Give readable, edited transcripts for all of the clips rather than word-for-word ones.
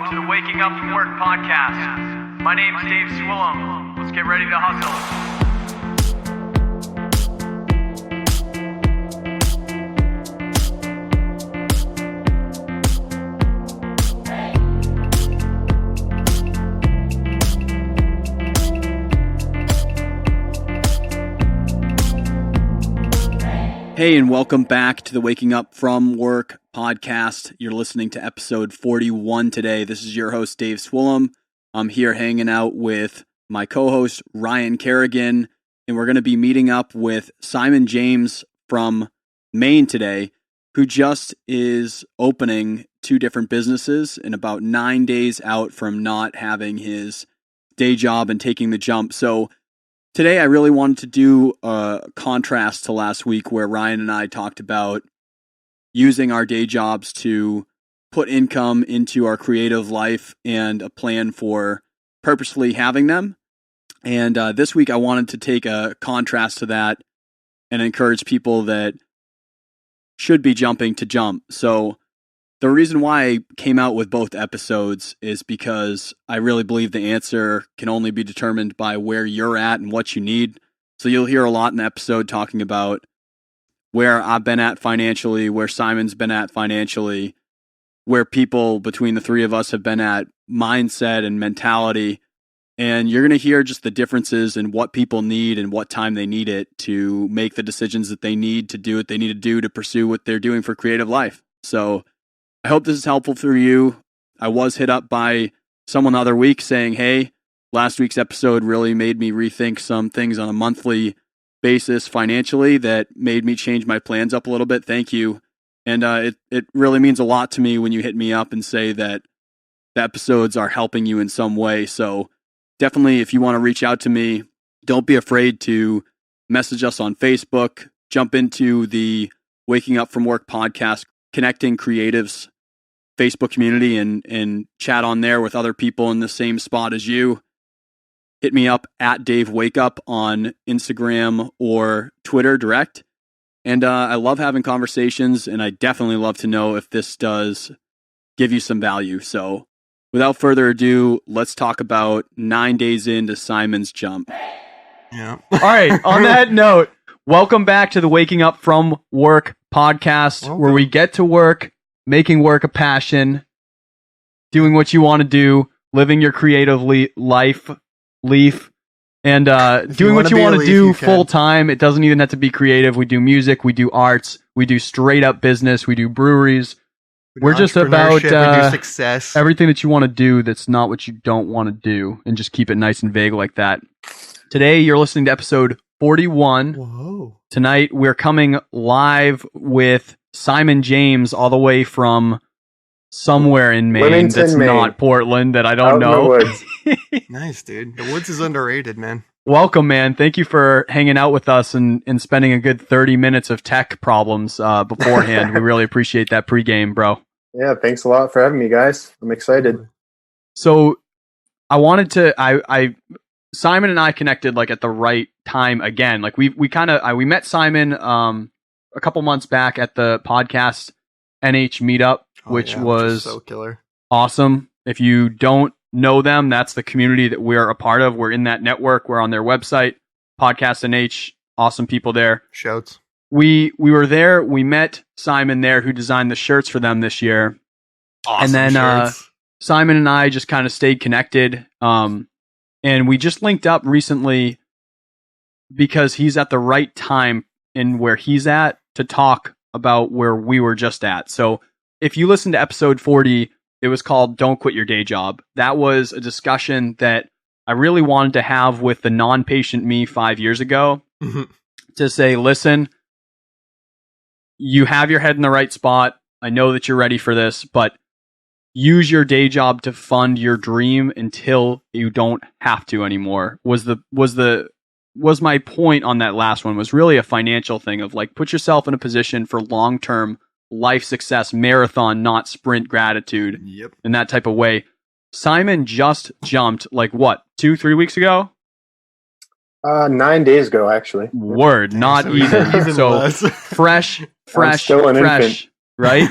welcome to the Waking Up From Work podcast. My name's Dave Swillum. Let's get ready to hustle. Hey, and welcome back to the Waking Up From Work podcast. You're listening to episode 41 today. This is your host, Dave Swillum. I'm here hanging out with my co-host, Ryan Kerrigan, and we're going to be meeting up with Simon James from Maine today, who just is opening 2 different businesses and about 9 days out from not having his day job and taking the jump. So today, I really wanted to do a contrast to last week where Ryan and I talked about using our day jobs to put income into our creative life and a plan for purposefully having them. And this week, I wanted to take a contrast to that and encourage people that should be jumping to jump. So the reason why I came out with both episodes is because I really believe the answer can only be determined by where you're at and what you need. So you'll hear a lot in the episode talking about where I've been at financially, where Simon's been at financially, where people between the three of us have been at mindset and mentality. And you're going to hear just the differences in what people need and what time they need it to make the decisions that they need to do what they need to do to pursue what they're doing for creative life. So I hope this is helpful for you. I was hit up by someone the other week saying, hey, last week's episode really made me rethink some things on a monthly basis financially that made me change my plans up a little bit. Thank you. And it really means a lot to me when you hit me up and say that the episodes are helping you in some way. So definitely, if you want to reach out to me, don't be afraid to message us on Facebook, jump into the Waking Up From Work podcast, Connecting Creatives Facebook community and chat on there with other people in the same spot as you. Hit me up at Dave Wake Up on Instagram or Twitter direct. And I love having conversations, and I definitely love to know if this does give you some value. So without further ado, let's talk about 9 days into Simon's jump. Yeah. All right. On that note, welcome back to the Waking Up From Work podcast, where we get to work, making work a passion, doing what you want to do, living your creative life, and doing what you want to do full time. It doesn't even have to be creative. We do music, we do arts, we do straight up business, we do breweries. We're just about we do success. Everything that you want to do that's not what you don't want to do, and just keep it nice and vague like that. Today, you're listening to episode 41. Whoa. Tonight, we're coming live with Simon James all the way from somewhere in Maine Wilmington, that's Maine. Not Portland that I don't Out in the know. woods. Nice, dude. The woods is underrated, man. Welcome, man. Thank you for hanging out with us and spending a good 30 minutes of tech problems beforehand. We really appreciate that pregame, bro. Yeah, thanks a lot for having me, guys. I'm excited. So I wanted to, Simon and I connected like at the right time again. Like we met Simon a couple months back at the podcast NH meetup, which was so killer. Awesome. If you don't know them, that's the community that we're a part of. We're in that network. We're on their website, Podcast NH. Awesome people there. Shouts. We were there. We met Simon there, who designed the shirts for them this year. Awesome. And then shirts. Simon and I just kind of stayed connected. And we just linked up recently because he's at the right time in where he's at to talk about where we were just at. So if you listen to episode 40, it was called Don't Quit Your Day Job. That was a discussion that I really wanted to have with the non-patient me 5 years ago to say, listen, you have your head in the right spot. I know that you're ready for this, but use your day job to fund your dream until you don't have to anymore. Was my point on that last one, was really a financial thing of like, put yourself in a position for long-term life success, marathon, not sprint gratitude. Yep. In that type of way. Simon just jumped like what, 2-3 weeks ago? 9 days ago, actually. Word, not even. So less. fresh, still an infant. right?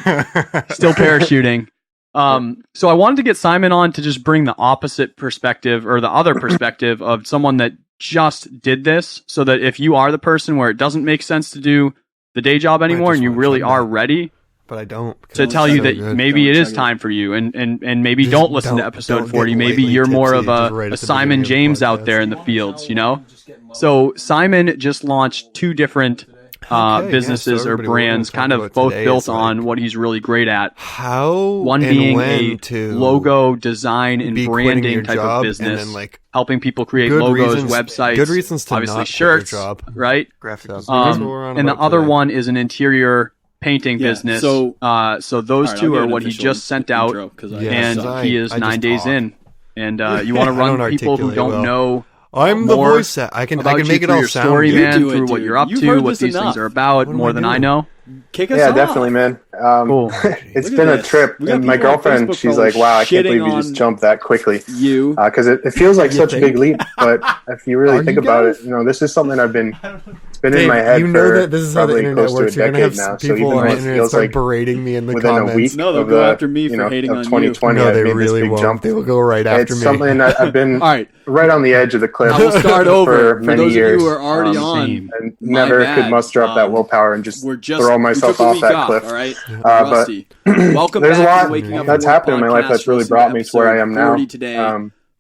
Still parachuting. So I wanted to get Simon on to just bring the opposite perspective or the other perspective of someone that just did this, so that if you are the person where it doesn't make sense to do the day job anymore and you really are ready, but I don't, to tell you that maybe it is time for you, and maybe don't listen to episode 40. Maybe you're more of a Simon James out there in the fields, you know? So Simon just launched 2 different businesses or brands, kind of both built on what he's really great at. One being a logo design and branding type of business, helping people create logos, websites, good reasons to obviously not shirts, right? And the other one is an interior painting business. So those two are what he just sent out, and he is 9 days in. And you want to run people who don't know. I'm the voice. I can make it all sound story, good. man, through what you're up to, what these things are about, more than I know. Kick us off. Definitely, man. Cool. It's been a trip, and my girlfriend, she's like, "Wow, I can't believe you just jumped that quickly." Because it feels like such a big leap, but if you really think about it, this is something it's been in my head for this is how the internet works. You're gonna have people on the internet start berating me in the comments. A week no, they'll go after me for hating on 2020, you. No, they really won't. Jump. They will go right after me. It's something that I've been right on the edge of the cliff. I will start over for many those years. Of you who are already on, and never could muster up that willpower and just throw myself off that cliff. All right, but welcome there's a back lot that's happened in my life that's really brought me to where I am now.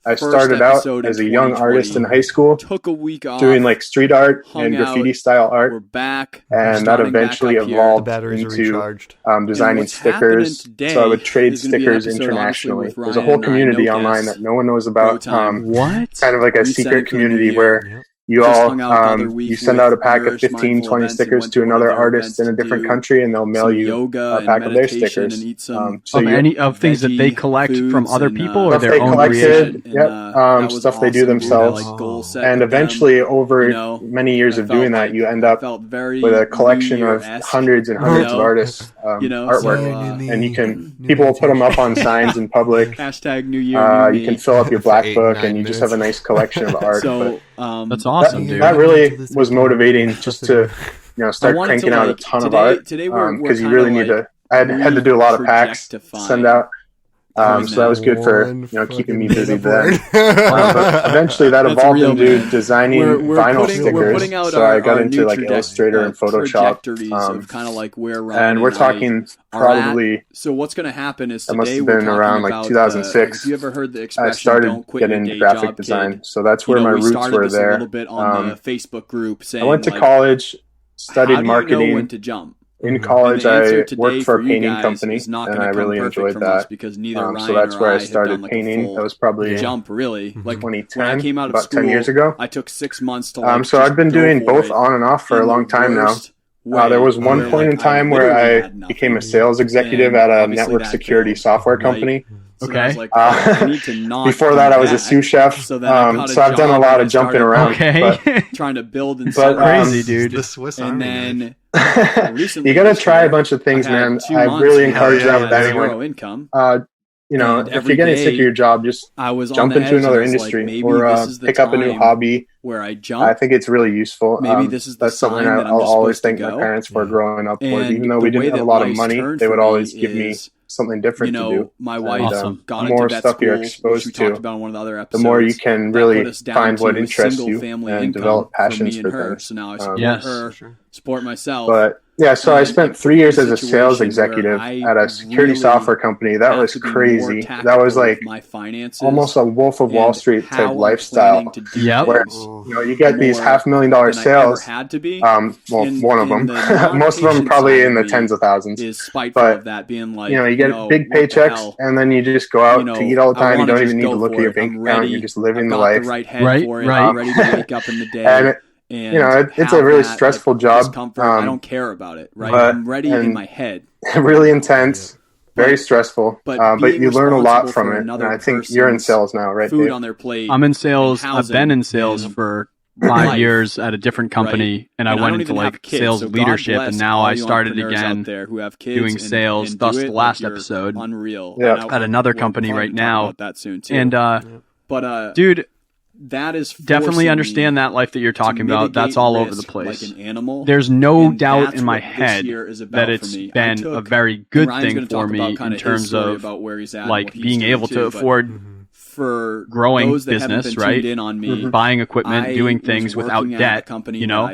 I started out as a young artist in high school, took a week off, doing like street art and graffiti style art. We're back, and that eventually evolved into designing stickers. So I would trade stickers internationally. There's a whole community online that no one knows about. What? Kind of like a secret community where you all you send out a pack of 15, 20 stickers to another artist in a different country, and they'll mail you a pack of their stickers. Of things that they collect from other people or their own creation? Stuff they do themselves. And eventually, over many years of doing that, you end up with a collection of hundreds and hundreds of artists' artwork. And people will put them up on signs in public. Hashtag New Year. You can fill up your black book, and you just have a nice collection of art. That's awesome, dude. That really was motivating, just to start cranking out a ton of art, because you really need to. I had to do a lot of packs to send out, so that was good for keeping me busy then. But eventually, that evolved into designing vinyl stickers. So I got into like Illustrator and Photoshop, and we're talking probably. So what's going to happen is that must have been around like 2006. Have you ever heard the expression? I started getting into graphic design, so that's where my roots were there. A little bit on the Facebook group saying, I went to college, studied marketing. How do you know when to jump? In college, I worked for a painting company, and I really enjoyed that. So that's where I started painting. That was probably jump, really. Like 2010, when I came out of about school, 10 years ago. I took 6 months to so I've been doing both on and off for a long time now. There was one point in time where I became a sales executive at a network security software company. Okay. Before that, I was a sous chef. So I've done a lot of jumping around. Okay. Trying to build and sell. Crazy, dude. The Swiss and Army then you got to try a bunch of things, man. I really encourage that with anyone. Income. If you're getting sick of your job, just jump into another industry or pick up a new hobby. Where I jump. I think it's really useful. Maybe this is that's something I'll always thank my parents for growing up with. Even though we didn't have a lot of money, they would always give me something different to do. My wife got the more into stuff you're exposed to, the more you can really find what interests you and develop passions for things. So now I support her, support myself. But yeah, so I spent 3 years as a sales executive at a security software company. That was crazy. That was like almost a Wolf of Wall Street type lifestyle. Where you get these $500,000 sales. One of them. Most of them probably in the tens of thousands. But you get big paychecks, and then you just go out to eat all the time. You don't even need to look at your bank account. You're just living the life. Right. I'm ready to wake up in the day. And it's a really stressful job. I don't care about it, right? I'm ready in my head. Really intense, very stressful, but you learn a lot from it. And I think you're in sales now, right? Food on their plate. I'm in sales. I've been in sales for 5 years at a different company, and I went into like sales leadership, and now I started again doing sales. Thus, the last episode at another company right now. And dude, that is definitely understand that life that you're talking about. That's all over the place. Like an animal. There's no doubt in my head that it's been a very good thing for me in terms of like being able to afford for growing business, right? Buying equipment, doing things without debt, you know.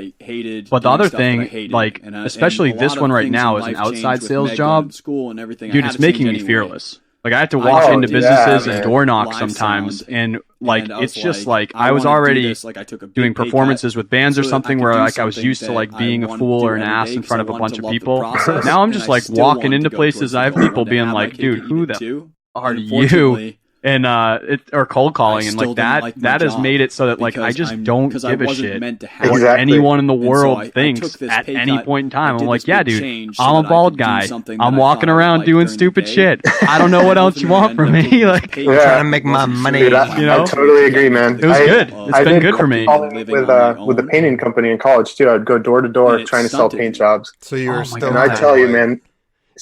But the other thing, like especially this one right now, is an outside sales job. Dude, it's making me fearless. Like I have to walk into businesses and door knock sometimes, and like it's just like I was already doing performances with bands or something where like I was used to like being a fool or an ass in front of a bunch of people. Now I'm just like walking into places. I have people being like, "Dude, who the are you?" And or cold calling, and like that has made it so that like I just don't give a shit what anyone in the world thinks at any point in time. I'm like, yeah, dude, I'm a bald guy. I'm walking around doing stupid shit. I don't know what else you want from me. Like, I'm trying to make my money. Dude, I totally agree, man. It was good. It's been good for me. With the painting company in college too, I'd go door to door trying to sell paint jobs. So you're still, and I tell you, man.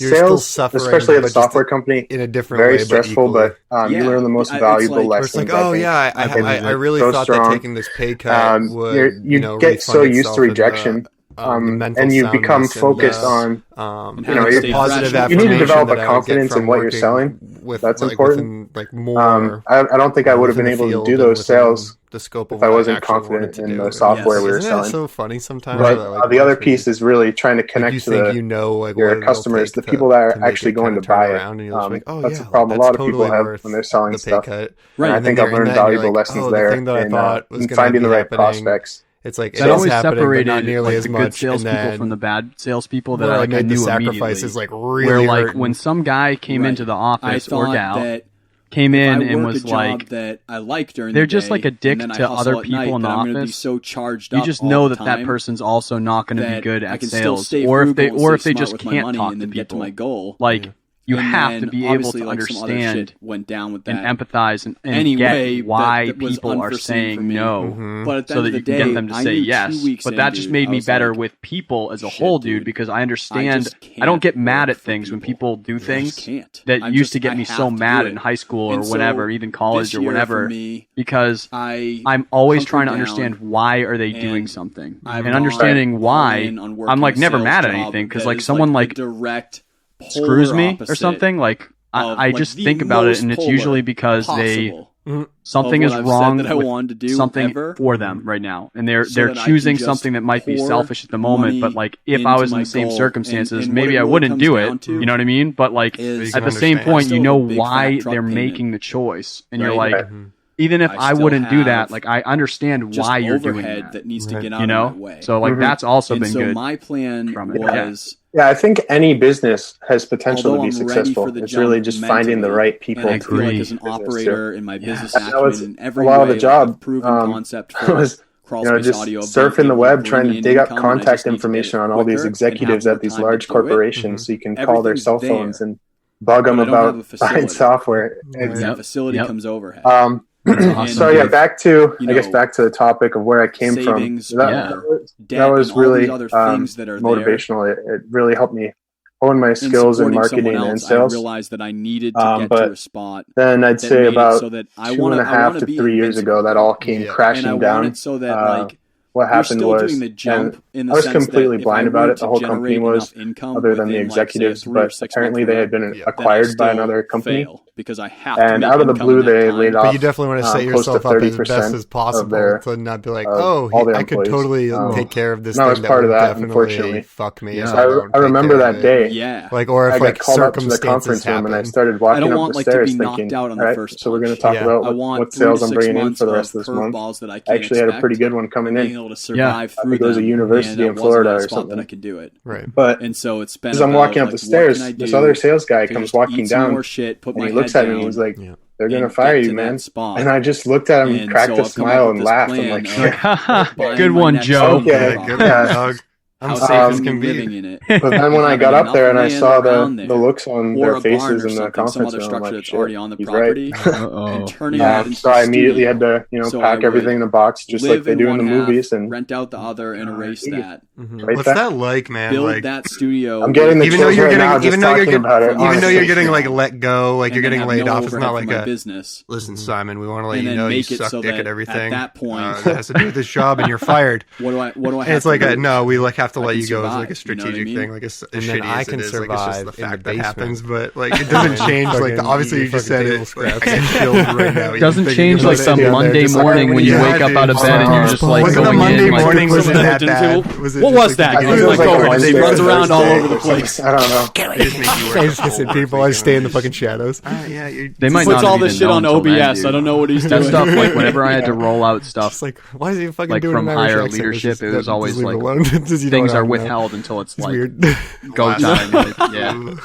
You're sales, still suffering, especially at a software company, in a different very way, stressful, but you learn the most valuable lessons. It's like, oh yeah, I really thought that taking this pay cut would, you get so used to rejection, and you become focused on, your positive affirmation. You need to develop a confidence in what you're selling. That's important. Like more, I don't think I would have been able to do those sales the scope of if I wasn't confident in the software we were selling. Isn't that so funny sometimes? But the other piece is really trying to connect to your customers, the people that are actually going to buy it. That's a problem a lot of people have when they're selling stuff. Right. I think I've learned valuable lessons there in finding the right prospects. It's like that always separated not nearly as much good salespeople from the bad salespeople that I knew sacrifices immediately. Like really where like when some guy came into the office or gal came in and was like that I like during they're just like a dick to other people in the office. So charged you just know that person's also not going to be good at sales, or if they just can't talk to people. My goal. Like you have to be able to understand and empathize and get why people are saying no, so that you can get them to say yes. But that just made me better with people as a whole, dude, because I understand. I don't get mad at things when people do things that used to get me so mad in high school or whatever, even college or whatever, because I'm always trying to understand why are they doing something, and understanding why I'm like never mad at anything, because like someone like direct screws me or something, like I just think about it, and it's usually because something is wrong with something for them right now, and they're choosing something that might be selfish at the moment, but like if I was in the same circumstances, maybe I wouldn't do it, you know what I mean? But like at the same point, you know why they're making the choice, and you're like, even if I wouldn't do that, like I understand why you're doing that needs to get out, you know? So like that's also been good. My plan was I think any business has potential to be successful. It's really just finding the right people. I feel like as an operator in my business acumen, in every a lot of the job proven concept was just surfing the web, trying to dig up contact information on all these executives at these large corporations, so you can call their cell phones and bug them about buying software. That facility comes overhead. So yeah, back to the topic of where I came from. That was really motivational. It really helped me hone my skills in marketing and sales. I realized that I needed to get to a spot. Then I'd say about 2.5 to 3 years ago, that all came crashing down. What happened was, I was completely blind about it. The whole company was, other than the executives, but apparently they had been acquired by another company. Because I have and out of the blue, they laid off. But you definitely want to set yourself up as best as possible to not be like, I could totally take care of this. No, I was part of that, unfortunately. Fuck me. So I remember that day. Like, or if I like got called up to the conference room and I started walking up the stairs thinking, all right, so we're going to talk about what sales I'm bringing in for the rest of this month. I actually had a pretty good one coming in. I think it was a university in Florida or something. Right. But and so it's been as I'm walking up the stairs, this other sales guy comes walking down and he looks at me and he's like, they're going to fire you, man. And I just looked at him, cracked a smile and laughed. I'm like, good one, Joe. Okay. how safe is living in it. But then when I got up there and I saw the looks on their faces in the conference room, I'm like, that's already on the he's property, right. and turning it into so I immediately had to, pack everything in a box just like they do in the movies and rent out the other and erase that. Right. What's that like, man? Build that studio. I'm getting the even though you're getting, even though you're getting like let go, like you're getting laid off. It's not like a business. Listen, Simon, we want to let you know you suck dick at everything. At that point, that has to do with this job, and you're fired. What do I? And it's like no, we like have to let you go. It's like a strategic thing, like as shitty I as can it is. survive Like it's just the fact that basement. happens, but like it doesn't change. Like obviously you just said it. Like, I get chills right now. It doesn't change like some Monday morning when you wake up out of bed and you're just like wasn't going a Monday in. morning wasn't that bad. What was that? He runs around all over the place. I don't know. Listen, people, I stay in the fucking shadows. They might puts not all this shit on OBS. I don't know what he's doing. That stuff, like whenever I had to roll out stuff, It's like why is he fucking like doing from an Irish higher accent? leadership, it was always like things things are withheld until it's like weird. go time. Yeah,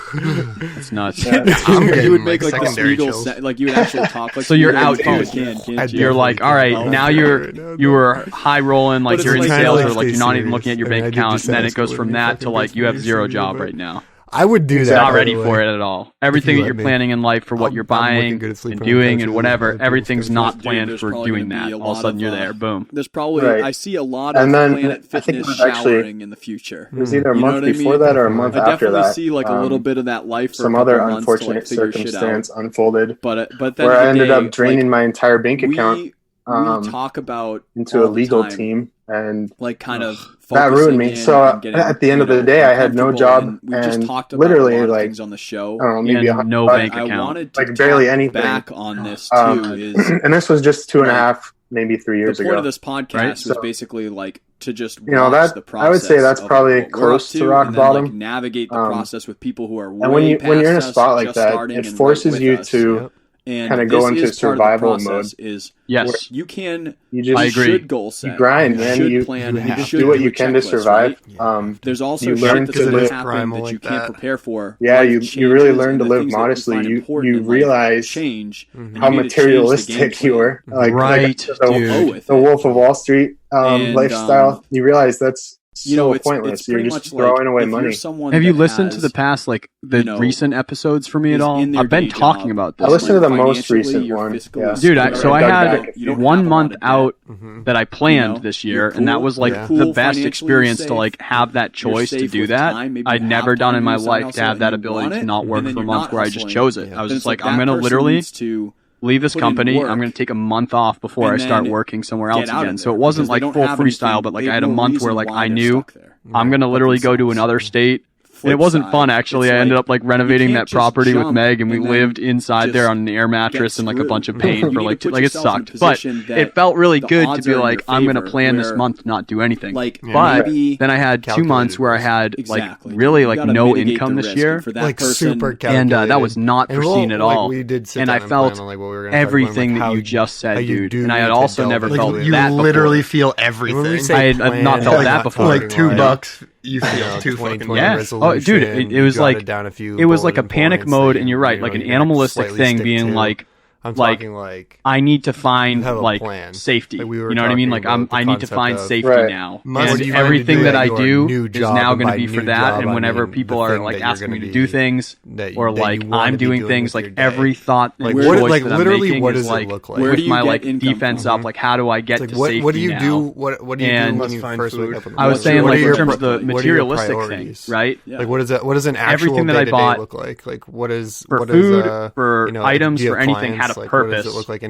it's nuts. You would make like a Spiegel, like you would actually talk like. So you're out, dude. You're like, all right, now you were high rolling, like you're in sales, or like you're not even looking at your bank account, and then it goes from that to like you have zero job right now. I would do that. Not ready for it at all. Everything that you're planning in life for what you're buying and doing and whatever, everything's not planned for doing that. All of a sudden you're there, boom. There's probably, I see a lot of Planet Fitness showering in the future. It was either a month before that or a month after that. I definitely see like a little bit of that life. Some other unfortunate circumstance unfolded. But where I ended up draining my entire bank account. We talk about into a legal team and like kind of that ruined me. So at the end of the day, I had no job and literally like things on the show. I don't know, maybe no bank account. I wanted to like barely anything. Back on this too and this was just 2.5, maybe 3 years ago. The point of this podcast was basically like to just that the process. I would say that's probably close to rock bottom. Like, navigate the process with people who are way and when you're in a spot like that, starting it forces you to kind of go into survival mode. Yes, you can. I agree. Should goal set. You grind, man. You just do what you can to survive. Right? There's also you learn shit that's to live happen that you can't prepare for. Yeah, you really learn to live modestly. You realize how materialistic you were. Like the Wolf of Wall Street lifestyle. You realize that's so pointless. It's you're just like throwing away money. Have you listened to the past, like the recent episodes for me at all? I've been talking about this. I listened to the most recent one. Yeah. Dude, I had 1 month out that I planned this year, and that was like the best experience to like have that choice to do that. I'd never done in my life to have that ability to not work for a month where I just chose it. I was just like, I'm going to literally leave this company. I'm going to take a month off before I start working somewhere else again. So it wasn't like full freestyle, but like I had a month where like I knew I'm going to literally go to another state. And it wasn't fun, actually. I ended up like renovating that property with Meg, and we lived inside there on an air mattress and like a bunch of paint for like it sucked. But it felt really good to be like, I'm going to plan this month to not do anything. But then I had 2 months where I had like really like no income this year, like super calculated. And that was not foreseen at all. And I felt everything that you just said, dude. And I had also never felt that before. You literally feel everything. I had not felt that before. Like $2. You feel too fucking Oh, dude, it was like it was like a panic mode, and you're right, like an animalistic thing, being like, I'm talking like I need to find like safety. Like you know what I mean? Like I need to find safety now. And everything that I do is now going to be for that. And whenever people are like asking me to do things, or like I'm doing things, like every thought and choice that I'm making is like, with my like defense up, like how do I get to safety now? What do you do? What do you do when you first wake up? I was saying like in terms of the materialistic thing, right? Like what does an actual day-to-day look like? Like what is for food, for items, for anything had a purpose. What does it look like I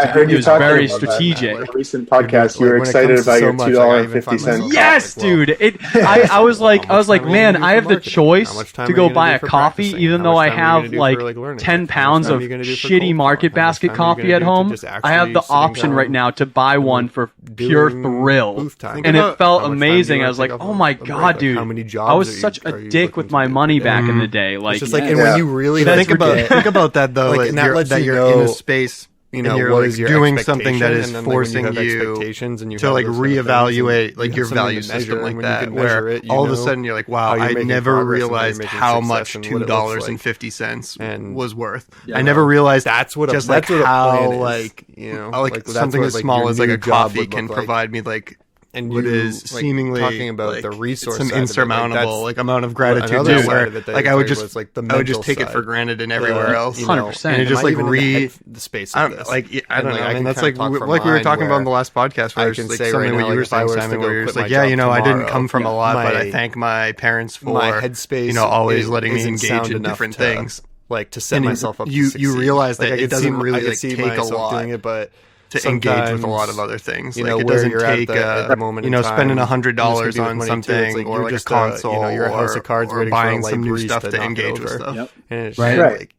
heard you talking very about strategic. That. Recent podcast, you were excited about your $2.50. Yes, dude. I was like, man, I have the choice to go buy a coffee, even though I have like 10 pounds of shitty Market Basket coffee at home. I have the option right now to buy one for pure thrill, and it felt amazing. I was like, oh my god, dude, I was such a dick with my money back in the day. Like, it's just like, and when you really think about that though, like that you're in a space, you know, you're like doing something that is forcing you to like reevaluate like your value system like that, where all of a sudden you're like, wow, I never realized how much $2.50 was worth. I never realized that's what just like how like, you know, like something as small as like a coffee can provide me like and what is seemingly talking about the resource, some insurmountable amount of gratitude there. Where I would just take it for granted in everywhere else. 100%. And it just the space. I don't know. I mean, that's like we were talking about in the last podcast, where it's like something what you were saying, Simon, where you're just like, I didn't come from a lot, but I thank my parents for my headspace, always letting me engage in different things. Like to set myself up. You realize that it doesn't really take a lot doing it, but to engage with a lot of other things. It doesn't take at the moment spending $100 on something or like a console you're a house of cards or buying some new stuff to engage with stuff. Yep. And it's right.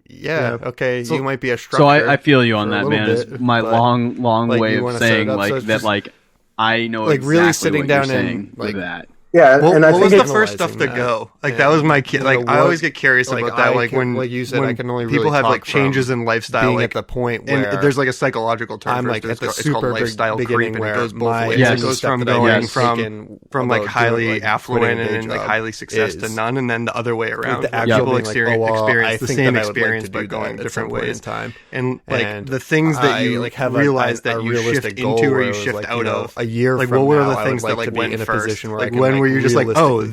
Okay, so, you might be a structure. So I feel you on that, man. It's my long way of saying that I know exactly really sitting what down you're and saying with that. Yeah, and I think think was the first stuff to go. That was my kid. I always get curious about that. When you said, I can only people really have changes in lifestyle, being at the point where and there's a psychological term. I'm at the super lifestyle creep, and it goes both ways. Yes. It goes from going from highly affluent and highly success to none, and then the other way around. People experience the same experience by going different ways. And the things that you realize that you shift into or you shift out of a year. What were the things that went first? When were you just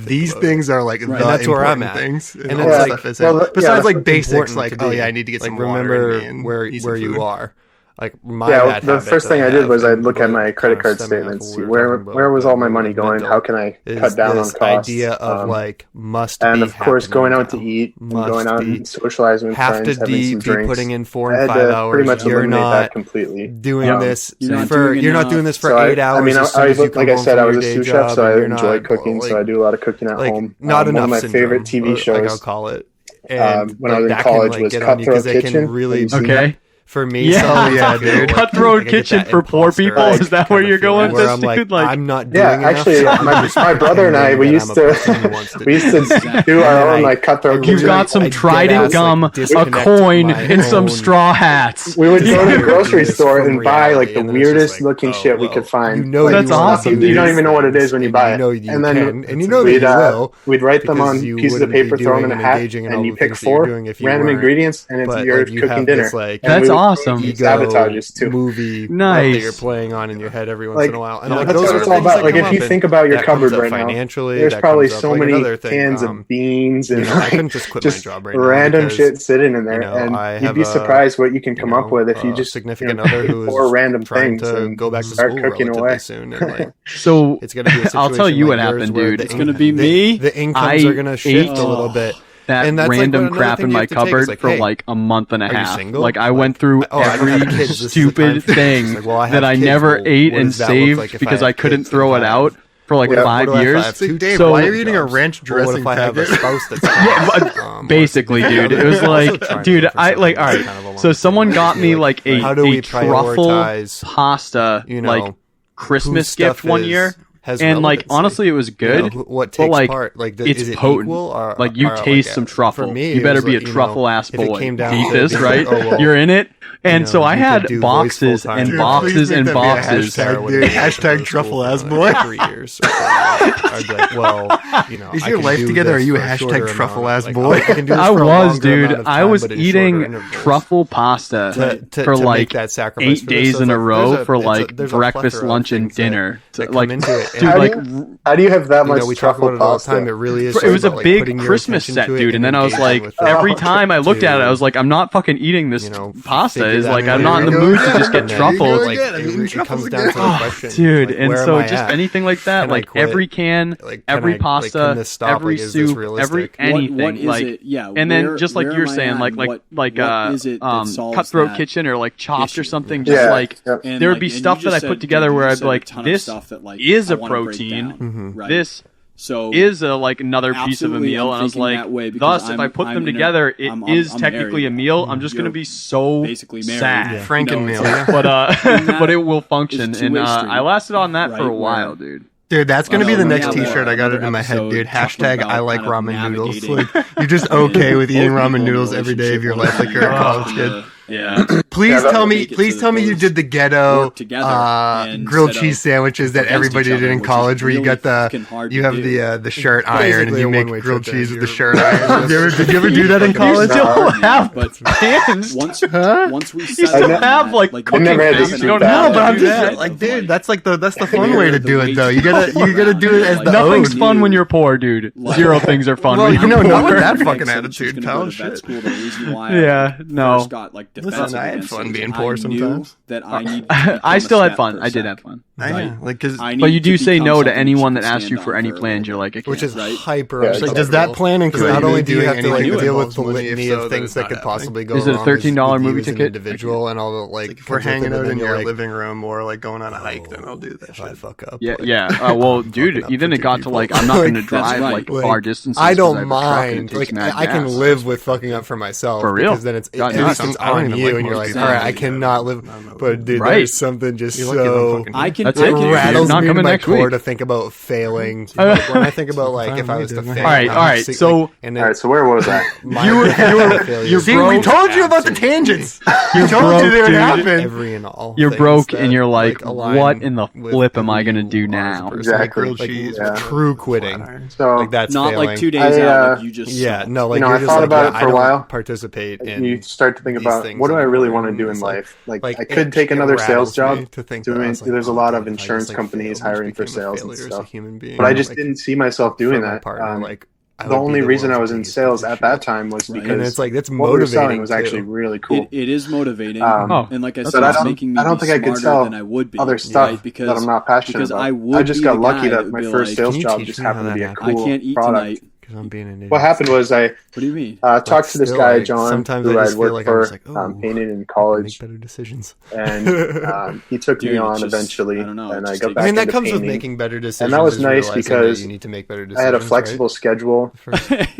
these things are the that's where I'm at. Things. And it's besides basics, I need to get some water. Remember where you are. The first thing I did was I'd look at my credit card statements, see where was all my money going, how can I cut down on costs. Idea of must and be of course going out to eat, and going out and socializing with friends, having some drinks. Putting in 4 and 5 hours. Pretty much you're not completely doing this you're not doing this for 8 hours. I mean, like I said, I was a sous chef, so I enjoy cooking, so I do a lot of cooking at home. Not enough. One of my favorite TV shows, I'll call it. When I was in college, was Cutthroat Kitchen. Okay. For me, dude. Cutthroat Kitchen for poor people. Is that where you're going with this, dude? I'm not doing actually, my brother and I, we used to do our own Cutthroat Kitchen. You've got some Trident gum, a coin, and some straw hats. We would go to the grocery store and buy the weirdest looking shit we could find. That's awesome. You don't even know what it is when you buy it. And then we'd write them on pieces of paper, throw them in a hat, and you pick 4 random ingredients, and it's your cooking dinner. That's awesome. Sabotages too. Movie nice that you're playing on in your head every once in a while. And that's what it's all about. If you think about your cupboard right now, there's probably so many cans of beans and I couldn't just quit my job right now random shit sitting in there, and you'd be surprised what you can come up with if you just significant other who 4 random things to go back to start school cooking away. Soon. And so it's gonna be I'll tell you what happened, dude. It's gonna be me. The incomes are gonna shift a little bit. That random crap in my cupboard for a month and a half. I went through every stupid thing that I never ate and saved because I couldn't throw it out for 5 years. Dave, why are you eating a ranch dressing packet? Basically, dude, it was all right. So someone got me a truffle pasta Christmas gift one year. And honestly, it was good. What takes part? It's is it potent. Or you taste some truffle. Me, you better be a truffle ass boy. If it came down Eat this, right? You're in it. And so I had boxes and boxes and boxes. Hashtag truffle ass boy. 3 years. I'd be like, is your life together? Are you a hashtag truffle ass boy? I was, dude. I was eating truffle pasta for 8 days in a row for breakfast, lunch, and dinner. How do you have that much truffle pasta? It was a big Christmas set, dude. And then I was every time I looked at it, I was I'm not fucking eating this pasta. I'm not in the mood to just get truffles. It comes down to the question, dude. And so just anything like that, every can, every pasta, every soup, every anything. What is it? Yeah. And then just like you're saying, Cutthroat Kitchen or Chopped or something. Just there would be stuff that I put together where I'd be like, this is a protein. This is another piece of a meal, and I was thus if I put them together, it is technically a meal. I'm just gonna be so basically sad, Franken-meal, but it will function, and I lasted on that for a while, dude. Dude, that's gonna be the next T-shirt. I got it in my head, dude. Hashtag I like ramen noodles. You're just okay with eating ramen noodles every day of your life, you're a college kid. Yeah. Please tell me you did the ghetto grilled cheese sandwiches that everybody did in college, where you got the shirt iron and you make grilled cheese with the shirt iron. Did you ever do that in college? You still have pans. Once we you still have like cooking pans. You don't know, but I'm just like, dude, that's the fun way to do it, though. You gotta do it as the nothing's fun when you're poor, dude. Zero things are fun. Well, when you're poor. Not with that fucking attitude, pal. Shit. Yeah, no. Listen, I had fun being poor sometimes. I still had fun. I did have fun. But you do say no to anyone that asks you for any plans. You're like, which is hyper. Does that plan include not only do you have to deal with the litany of things that could possibly go wrong? Is it a $13 movie ticket? Individual and all the if we're hanging out in your living room or like going on a hike, then I'll do that shit. Fuck up. Yeah. Well, dude, even it got to like I'm not going to drive like far distances. I don't mind. Like I can live with fucking up for myself. For real. Because then it's on you, and you're like, all right, I cannot live. But dude, there's something just so I can. That's it. Rattles not me coming in my next core week to think about failing. When I think about like if I was to fail. All right. So where was I? You're see, we told you about the tangents. You told you they would happen. Every and all. You're broke, and you're like, what in the flip am I gonna do now? Exactly. True quitting. So like that's not failing. like 2 days out. Like you just I thought about it for a while. Participate in. You start to think about what do I really want to do in life. Like I could take another sales job. There's a lot of insurance companies hiring for sales and stuff. But I just didn't see myself doing that. The only reason I was in sales at that time was because that's what we were selling motivating. Was actually really cool. It is motivating, and like I said, I it's making me don't think I could sell other stuff that I'm not passionate about. I just got lucky that my first sales job just happened to be a cool product. I'm being an idiot. What happened was What do you mean? Talked to this guy, John, who I'd worked for, painted in college. Make better decisions. And he took me on eventually, and I got back I mean, that into comes painting. with making better decisions. And that was nice because you need to make better decisions, I had a flexible schedule.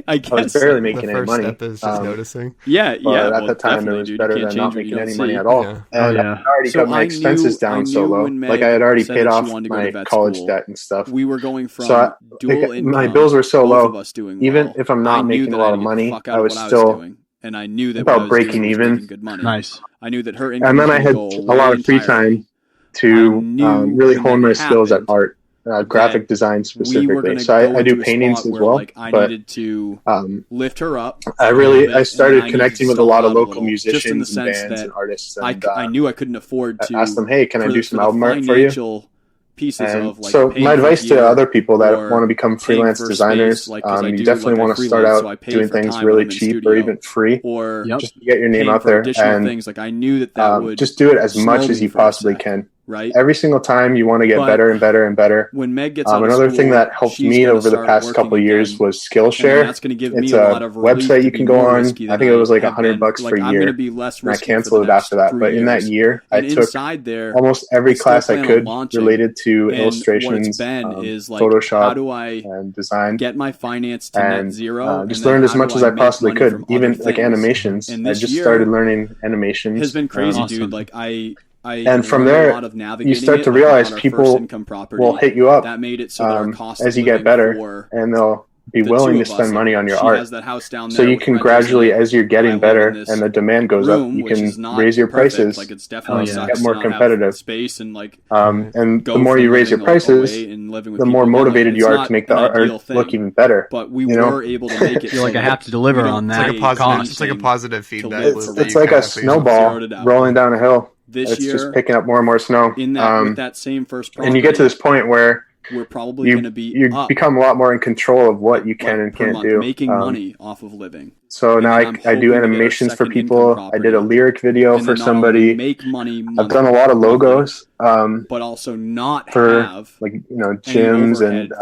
I guess. I was barely making any money. Step is just noticing. But at the time, it was better than not making any money at all. And I already got my expenses down so low. Like I had already paid off my college debt and stuff. We were going from dual income. My bills were so low. Even if I'm not making a lot of money, I was still and I knew that about breaking even. Good money. Nice. I knew that her income. And then I had a lot of free time to really hone my skills at art, graphic design specifically. So I do paintings as well. I needed to lift her up. I started connecting with a lot of local musicians and bands and artists. And, I knew I couldn't afford to ask them, hey, can I do some album art for you? Pieces of, like, so my advice to other people that want to become freelance designers, you definitely want to start out doing things really cheap or even free, or just to get your name out there. And things. Like I knew that would just do it as much as you possibly can. Right. Every single time you want to get better and better and better. When Meg gets another thing that helped me over the past couple of years was Skillshare. That's going to give me it's a lot of website you can go on. I think it was like $100 for a year. And I canceled it after that. But in that year, I took almost every class I could related to illustrations, Photoshop, and design. Get my finance to net zero. Just learned as much as I possibly could. Even like animations. I just started learning animations. Has been crazy, dude. Like and from there, you start to realize people will hit you up that made it so as you get better, and they'll be willing to spend money on your art. So you can gradually, as you're getting better and the demand goes up, you can raise your prices, get more competitive. And the more you raise your prices, the more motivated you are to make the art look even better. But we were able to make it. Feel like I have to deliver on that. It's like a positive feedback. It's like a snowball rolling down a hill. It's just picking up more and more snow. With that same first property, and you get to this point where we're probably going to be you become a lot more in control of what you can and can't do. Making money off of living. So now I do animations for people. I did a lyric video for somebody. Make money. I've done a lot of logos. But also not for have gyms and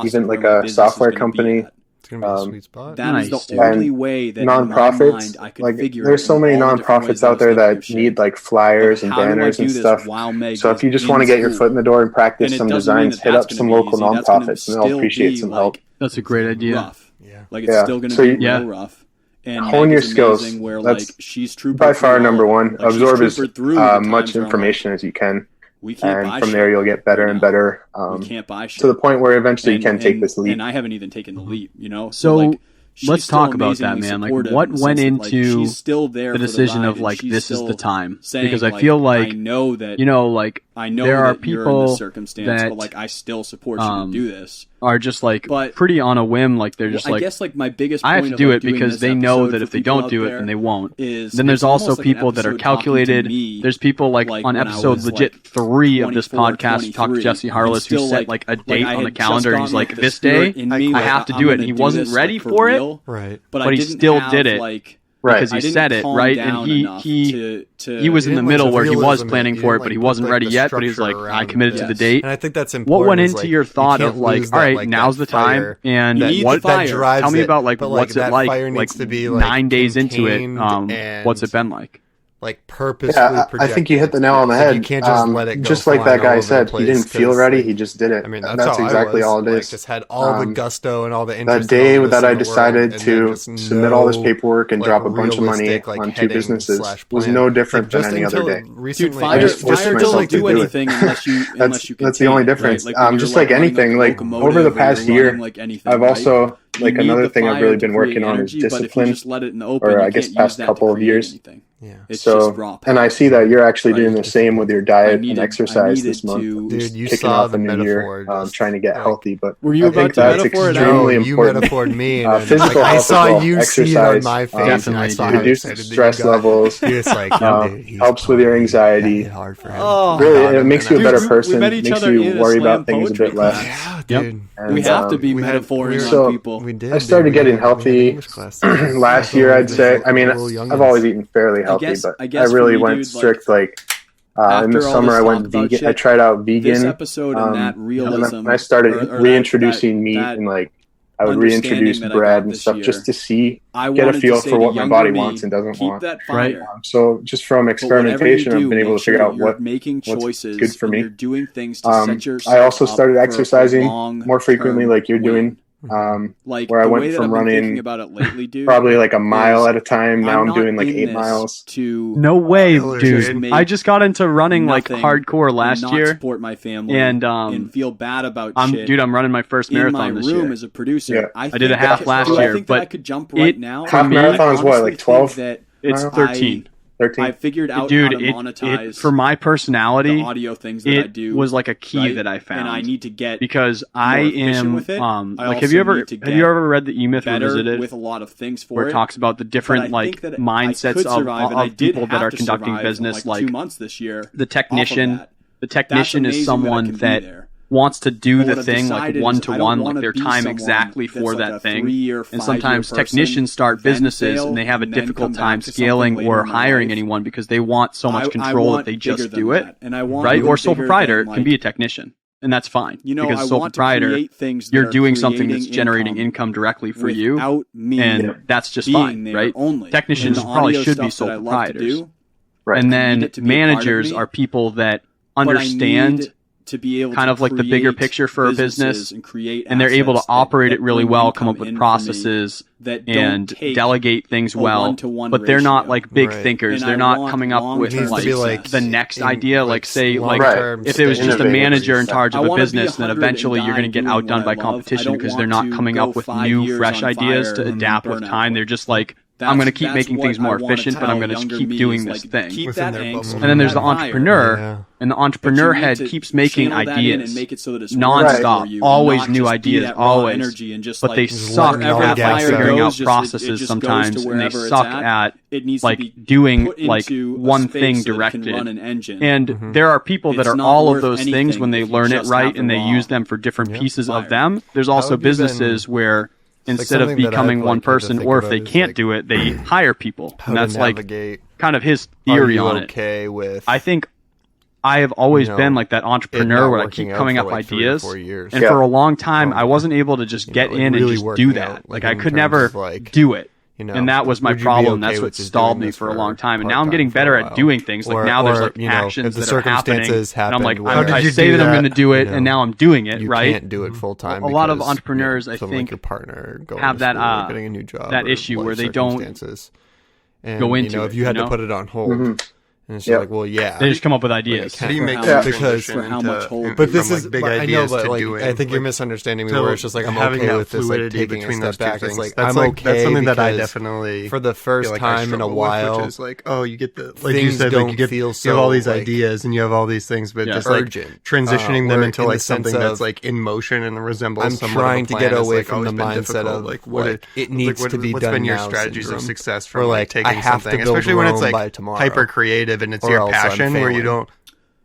even like a software company. Sweet spot. That is the only way that nonprofits, I could figure there's so many nonprofits out there that need like flyers and banners and stuff. So if you just want to get your foot in the door and practice some designs, hit up some local nonprofits and they'll appreciate some help. That's a great idea. Rough. Yeah. Like it's still going to be real rough. And hone your skills. That's she's by far number one. Absorb as much information as you can. And from there, you'll get better and better we can't buy shit. to the point where eventually you can take this leap. And I haven't even taken the leap, you know? So let's talk about that, man. Like, what went into the decision of like, this is the time? Because I feel like, I know that, there are people that, but like, I still support you to do this. Are just like pretty on a whim, like they're just like, I guess like my biggest I have point to do of, it because they know that if they don't do it, then they won't. Then there's also people that are calculated. There's people like on episode legit 3 of this podcast, Talk to Jesse Harless, who set like a date on the calendar. He's like, this day I have to do it, and he wasn't ready for it, right? But he still did it. Because he said it, right? And he was in the middle where he was planning for it, but he wasn't ready yet. But he was like, I committed to the date. And I think that's important. What went into your thought of like, all right, now's the time, and what that drives? Tell me about like what's it like 9 days into it. What's it been like? Like purposefully I think you hit the nail on the head. You can't just let it go. Just like that guy said, he didn't feel ready. He just did it. I mean, that's exactly all it is. Just had all the gusto and all the interest. That day that I decided to submit all this paperwork and drop a bunch of money on 2 businesses was no different than any other day. Dude, fire doesn't do anything unless you that's the only difference. Just like anything, like over the past year, I've also like another thing I've really been working on is discipline. Or I guess past couple of years. Yeah. So, and I see that you're actually doing the same with your diet and exercise this month. Dude, you kicking saw off a new year, trying to get healthy. But were you about to metaphor? No, you metaphored me. Physical health, I saw you see it on my face. Definitely reduces stress levels. It's like helps with your anxiety. Hard for him. Really, it makes you a better person. Makes you worry about things a bit less. Yeah, dude. We have to be metaphoring on people. I started getting healthy last year, I'd say. I mean, I've always eaten fairly healthy, but I really went strict. Like in the summer, I went vegan. I tried out vegan. This episode and that realism. And I started reintroducing meat and like I would reintroduce bread and stuff just to see, get a feel for what my body wants and doesn't want. Right. So just from experimentation, I've been able to figure out what's good for me. I also started exercising more frequently, like you're doing. Where I went from running probably like a mile at a time. Now I'm doing like 8 miles. No way, dude! I just got into running like hardcore last year. Support my family and feel bad about shit. Dude, I'm running my first marathon this year. As a producer, yeah. I did a half last year, but I could jump right now. Half marathon is what, like 12? It's 13. 13. I figured out how to monetize for my personality. The audio things that I do was like a key that I found, and I need to get because I am with it. Like have you ever read the E-Myth Revisited? With a lot of things for where it talks about the different like mindsets of people that are conducting business. Like 2 months this year, the technician is someone that wants to do the thing like one-to-one, like their time exactly for that thing. And sometimes technicians start businesses and they have a difficult time scaling or hiring anyone because they want so much control that they just do it. Right? Or sole proprietor can be a technician. And that's fine. Because sole proprietor, you're doing something that's generating income directly for you. And that's just fine, right? Technicians probably should be sole proprietors. And then managers are people that understand to be able kind of like the bigger picture for a business and they're able to operate it really well, come up with processes and delegate things well, but they're not like big thinkers. They're not coming up with like the next idea, like say like if it was just a manager in charge of a business, then eventually you're going to get outdone by competition because they're not coming up with new fresh ideas to adapt with time. They're just like, I'm going to keep making things more efficient, but I'm going to just keep doing this thing. And then there's the entrepreneur, and the entrepreneur head keeps making ideas nonstop, always new ideas, always. But they suck at figuring out processes sometimes, and they suck at like doing like one thing directed. And there are people that are all of those things when they learn it right and they use them for different pieces of them. There's also businesses where instead of becoming one person, or if they can't do it, they hire people. And that's like kind of his theory on it. I think I have always been like that entrepreneur where I keep coming up ideas. And for a long time, I wasn't able to just get in and just do that. Like I could never do it. And that was my problem. That's what stalled me for a long time. And now I'm getting better at doing things. Like now there's like actions that are happening. And I'm like, I say that I'm going to do it, and now I'm doing it, right? You can't do it full time. A lot of entrepreneurs, I think, have that getting a new job, that issue where they don't go into. If you had to put it on hold And she's like, well, yeah. They just come up with ideas. How do you make that transition for how much hold? But this is big ideas to doing. I think you're misunderstanding me. Where it's just like I'm okay with this, like taking a step back. It's like I'm okay. That's something that I definitely for the first time in a while. Which is like, oh, you get the like you said, like you have all these ideas and you have all these things, but just like transitioning them into like something that's like in motion and resembles. I'm trying to get away from the mindset of like what it needs to be done. What's been your strategies of success for like taking something, especially when it's like hyper creative and it's your passion where you don't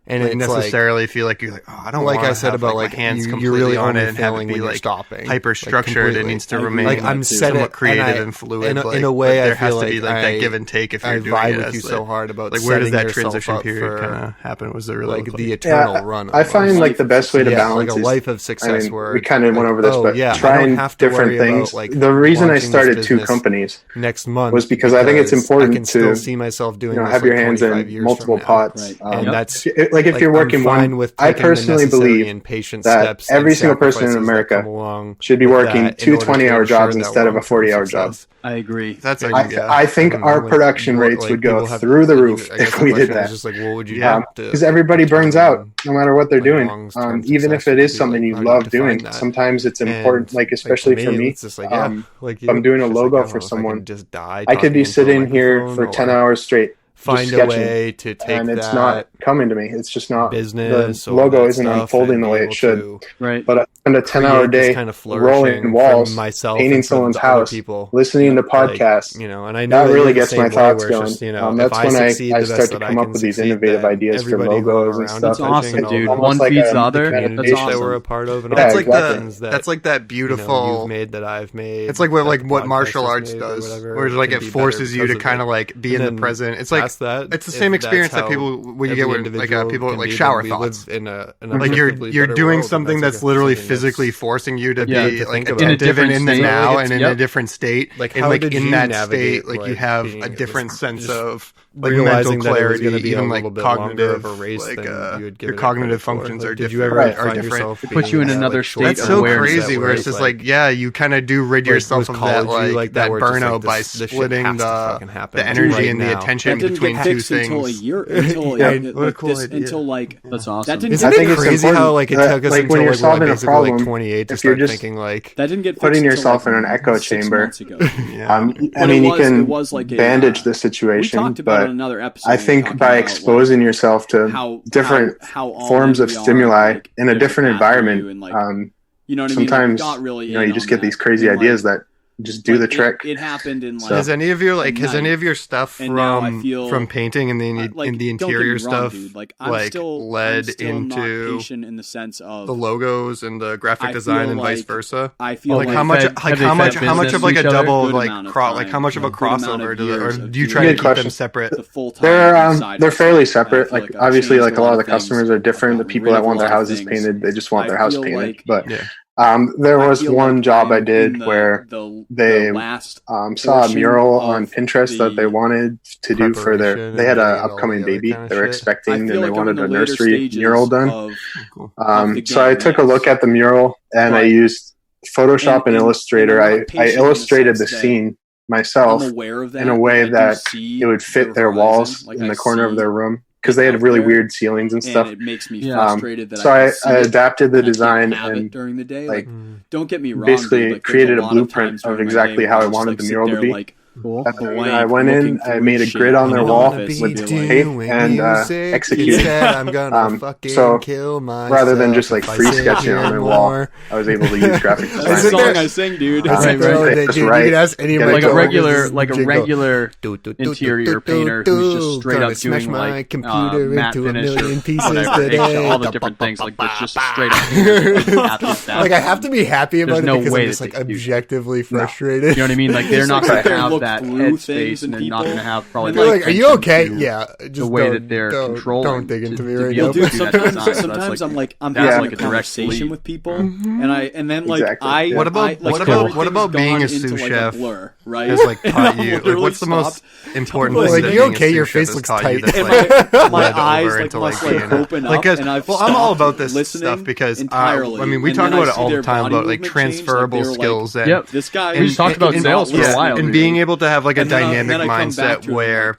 and necessarily feel like you're like, oh, I don't like I said about like hands completely really on it and have it be like stopping hyper structured. It needs to remain like I'm somewhat creative and fluid. In a way, there has to be like that give and take if you're doing it. With you so hard about like where does that transition period kind of happen? Was there really like the eternal run? I find like the best way to balance like a life of success. We kind of went over this, but trying different things. The reason I started 2 companies next month was because I think it's important to see myself doing have your hands in multiple pots. And that's like if you're working one, I personally believe that every single person in America should be working 2 20-hour jobs instead of a 40-hour job. I agree. I think our production rates would go through the roof if we did that. Just like, what would you do? Because everybody burns out no matter what they're doing. Even if it is something you love doing, sometimes it's important. Like especially for me, if I'm doing a logo for someone, I could be sitting here for 10 hours straight. Find a way to take and it's not coming to me. It's just not business. The logo isn't unfolding the way it should. Right. But I spend a 10-hour day kind of rolling walls, painting someone's house, listening to podcasts. And I know that really gets my thoughts going. That's when I start to come up with these innovative ideas for logos and stuff. That's awesome, dude. One feeds the other. That's awesome. That we're a part of. That's like that beautiful. You've made that I've made. It's like what martial arts does, where like it forces you to kind of like be in the present. It's like it's the same experience that people when you get with like people like shower thoughts. Like you're doing something that's literally physically forcing you to be like attentive and in the now and in a different state. Like in that state, like you have a different sense of like mental clarity, even like cognitive, like your cognitive functions are different. Are different. Put you in another state. That's so crazy. Where it's just like you kind of do rid yourself of that like that burnout by splitting the energy and the attention between 2 things. Until a year, until like that's awesome. Isn't it crazy how like it took us until like solving a problem, like 28 to start thinking like that didn't get putting yourself in an echo chamber. I mean, you can bandage the situation, but I think by exposing yourself to different forms of stimuli in a different environment, sometimes you just get these crazy ideas that just do the trick. It happened in like. Has any of your stuff from painting and the interior stuff dude, like still, led into in the sense of the logos and the graphic design and vice versa? I feel like how much of like a double like how much of a crossover do you try to keep them separate? They're fairly separate. Like obviously, like a lot of the customers are different. The people that want their houses painted, they just want their house painted, but. There was one job I did where they saw a mural on Pinterest that they wanted to do for they had an upcoming baby they were expecting and they wanted a nursery mural done. So I took a look at the mural and I used Photoshop and Illustrator. I illustrated the scene myself in a way that it would fit their walls in the corner of their room. Because they had really weird ceilings and stuff. And it makes me frustrated that I adapted the design and during the day. Like, don't get me wrong. Basically, dude, created a blueprint of exactly how I wanted the mural to be. Like, cool. I went in, I made a grid on their wall with tape and executed. So rather than just like free sketching on their wall, I was able to use graphic design. That's the song I sing, dude. You can ask any like a regular interior painter who's just straight up doing like computer matte into finish a million pieces today. All the different things like that's just straight up. Like I have to be happy about it because I'm just like objectively frustrated. You know what I mean? Like they're not going to have that headspace, and they're not going to have probably like, are you okay? Yeah, just the way that they're controlling. Don't dig into me right now. Dude, sometimes I'm like I'm having like a conversation with people, and then like what about being a sous chef? Right? Has like taught you like what's the most important thing? Like you okay? Your face looks tight. My eyes like must like open up. And I'm all about this stuff because I mean we talk about it all the time about like transferable skills and this guy. We just talked about sales for a while and being able to have like a dynamic mindset where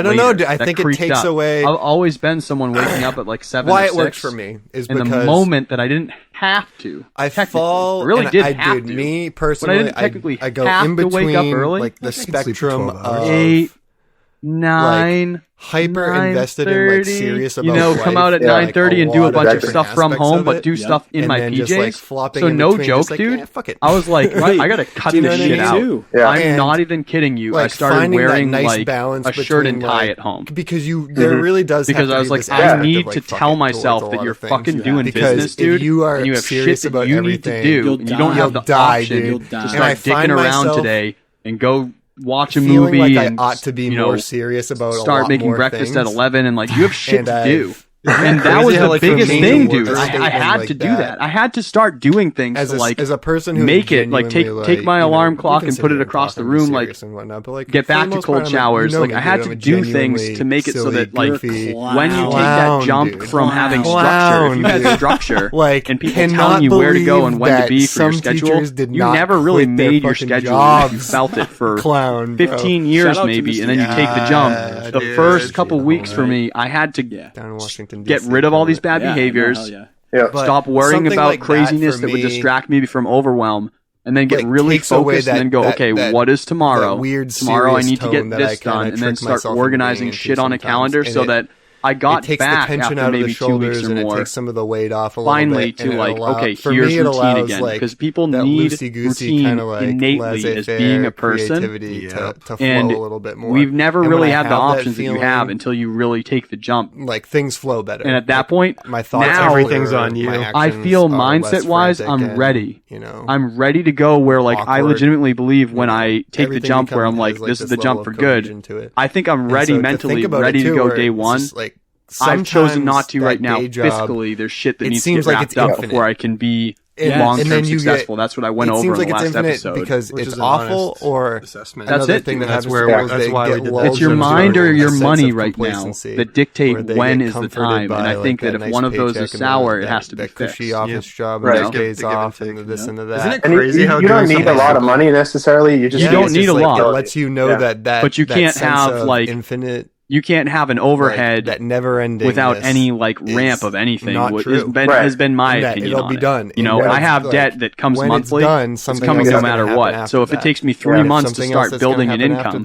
I don't know. I think it takes away. I've always been someone waking up at like 7 Why or it 6 works for me is in because the moment that I didn't have to. I fall. I really did have dude, to. me personally, but I didn't technically I go have in between to wake up early. like the spectrum of 8, 9. Like, hyper invested in like serious about come out at 9:30 and do a bunch of stuff from home, but do stuff in my PJs. Just, like, flopping so in no between, joke, like, dude. fuck it. I was like, I gotta cut this shit out. Yeah. I'm not even kidding you. Like, I started wearing nice like balance a shirt and between, tie like, at home because there really does because have to I was be like, this I aspect need of, like, to fuck tell it myself towards a that lot you're of things. fucking doing Because business, if dude. you are and you have serious shit that about you need to everything, do. You don't have the option You'll to die. start dicking around today and go watch a feeling movie like and I ought to be more serious about start a lot making more breakfast things. at 11 and like you have shit to do. And that was the biggest thing, dude. I had to do that. I had to start doing things as a person who make it like take my alarm clock and put it across the room, like get back to cold showers. Like I had to do things to make it so that like when you take that jump from having structure, if you had structure, like and people telling you where to go and when to be for your schedule, you never really made your schedule. You felt it for 15 years maybe, and then you take the jump. The first couple weeks for me, I had to get rid of all these bad behaviors. Stop worrying about craziness that would distract me from overwhelm, and then get really focused and then go, okay, what is tomorrow? Tomorrow I need to get this done, and then start organizing shit on a calendar so that I got back after maybe 2 weeks or more. It takes some of the weight off a finally little bit. To like, okay, here's routine again. Because people need routine innately as being a person. To flow and a little bit more. We've never really had the options that you have until you really take the jump. Like things flow better. And at that point, my thoughts, now everything's on you. I feel mindset-wise, I'm ready. I'm ready to go where like I legitimately believe when I take the jump where I'm like, this is the jump for good. I think I'm ready mentally, ready to go day one. I've chosen not to right now. Fiscally, there's shit that needs to get wrapped up before I can be long-term successful. That's what I went over in the last episode. Because it's awful or assessment. That's it. Thing that's why we did that. It's your mind or your money right now that dictate when is the time. And I think that if one of those is sour, it has to be fixed. Cushy office job, days off, and this and that. Isn't it crazy how you don't need a lot of money necessarily? You don't need a lot. It lets you know that, but you can't have like infinite. You can't have an overhead that never ending without any like ramp of anything. Has been my opinion. It'll be done. You know, I have debt that comes monthly. It's coming no matter what. So if it takes me 3 months to start building an income,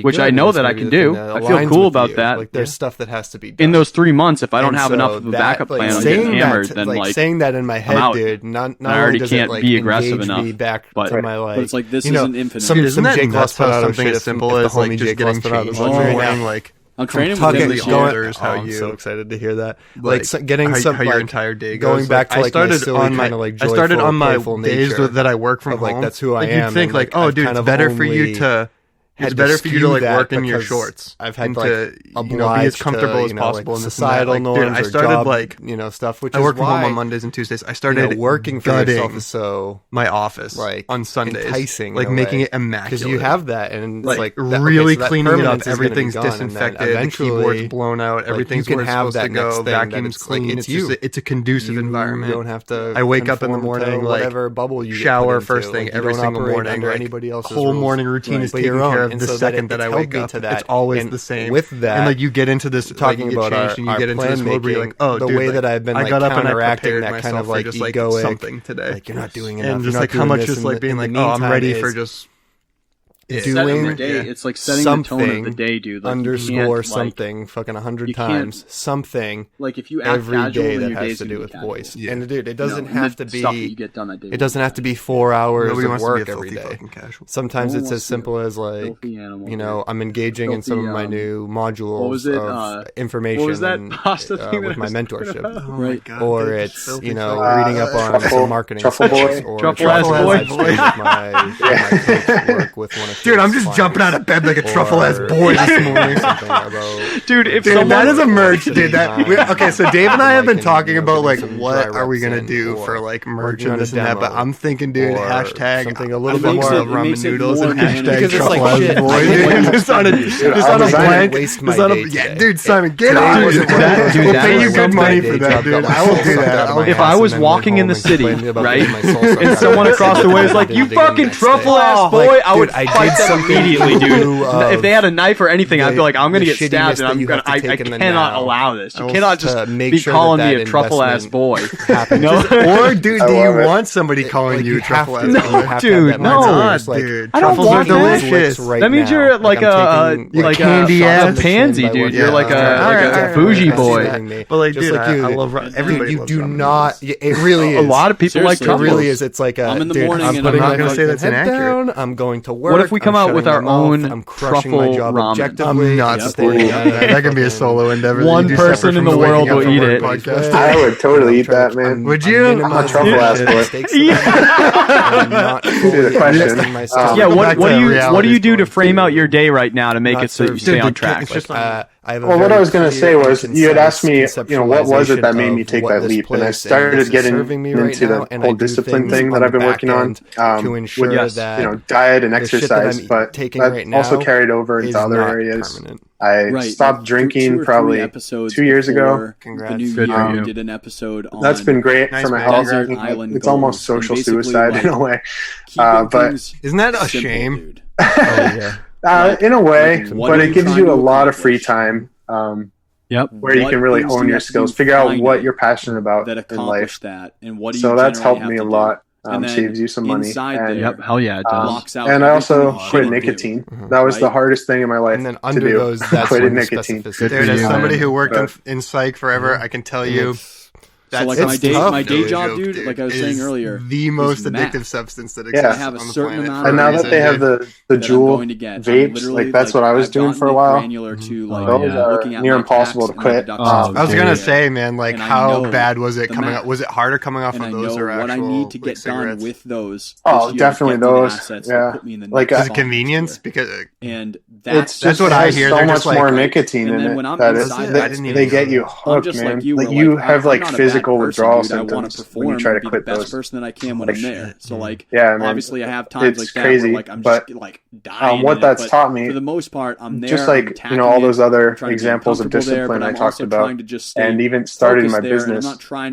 which I know that I can do, I feel cool about that. Like there's stuff that has to be done. In those 3 months, if I don't have enough of a backup plan on getting hammered, then like saying that in my head, dude, not I already can't be aggressive enough. But it's like this isn't infinite. Some Jake Loss put out something as simple as like just getting changed. I'm training with him this year. I'm so excited to hear that. Like getting some your entire day goes. Going back to like I started on my days that I work from home. Like that's who I am. You'd think like, oh, dude, it's better for you to. It's better for you to like work in your shorts. I've had to be as comfortable as possible in societal norms. I started like stuff. Which I work from home on Mondays and Tuesdays. I started working for yourself is so my office like on Sundays, enticing, like making it immaculate because you have that and like really cleaning it up. Everything's disinfected. The keyboard's blown out. Everything's where it's supposed to go. Vacuum's clean. It's a conducive environment. You don't have to. I wake up in the morning, whatever bubble you shower first thing every single morning. Anybody else's whole morning routine is taken care of the second that I wake up. It's always the same. With that, and like you get into this talking about and you get into this mode where you're like, oh, the way that I've been, I got up and I counteracting prepared that kind of like egoic something today. Like you're not doing enough, and just like how much just like being like, oh, I'm ready for just doing the day. It's like setting the tone of the day, dude. Like underscore something fucking 100 times something. Like if you act every day that your has to do with casual. voice. And dude, it doesn't have to be stuff that you get done that day. It doesn't have to be 4 hours of work every day. Sometimes it's as simple as like I'm engaging in some of my new modules of information. What was that pasta thing with my mentorship? Oh my god! Or it's reading up on some marketing. Truffle boy. Truffle ass boy. My work with one of dude, I'm just jumping out of bed like a truffle-ass boy this morning. Dude, that is a merch, dude. Okay, so Dave and I have been talking about like what are we gonna do for like merch and this and that, but I'm thinking, dude, hashtag something a little bit more of ramen noodles and hashtag truffle-ass boy. Just on a blank. Yeah, dude, Simon, get on. We'll pay you good money for that, dude. I will do that. If I was walking in the city, right, and someone across the way is like, "You fucking truffle-ass boy," I would fight them immediately, dude. If they had a knife or anything, I'd be like, I'm gonna get stabbed, and I cannot allow this. You cannot just be calling me a truffle-ass boy. Or, dude, do you want somebody calling you a truffle-ass boy? No, dude, no. Dude, truffles are delicious. That means you're like a pansy, dude. You're like a bougie boy. But like, dude, I love everybody. You do not. It really is. A lot of people like truffles. It really is. It's like I'm in the morning. I'm not gonna say that's inaccurate. I'm going to work. What if we come out with our own truffle ramen? I'm not supporting that. That can be a solo endeavor. One person in the world will eat it. I would totally eat that, man. Would you? I'm a truffle ass boy. Yeah, what do you do to frame out your day right now to make it so you stay on track? Well, what I was going to say was, you had asked me, what was it that made me take that leap? And I started getting into the whole discipline thing that I've been working on, with diet and exercise, but that also carried over into other areas. I stopped drinking probably 2 years ago. Congrats. We did an episode on that's been great for my health. It's almost social suicide in a way. But isn't that a shame? Dude. In a way, but it gives you a lot of free time. Where you can really hone your skills, figure out what you're passionate about in life. So that's helped me a lot. Saves you some money. And, hell yeah, it does. And I also quit nicotine. That was the hardest thing in my life to do. Quit nicotine. Dude, as somebody who worked in psych forever, I can tell you. So like my day job, dude, like I was saying earlier, the most addictive substance that exists. I have a certain amount. And now that they have the Juul vapes, like that's what I was doing for a while. Those are near impossible to quit. I was gonna say, man, like how bad was it coming up? Was it harder coming off of those or actual? What I need to get done with those. Oh, definitely those. Yeah, like is it convenience? Because and that's what I hear. So much more nicotine in it that they get you hooked, man. You have like physical withdrawal symptoms when you try to quit those. Best person that I can when I'm there. So like, obviously I have it's times like that crazy, where like I'm just like dying. What that's taught me, for the most part, I'm there. Just like all those other examples of discipline I talked about, and even starting my business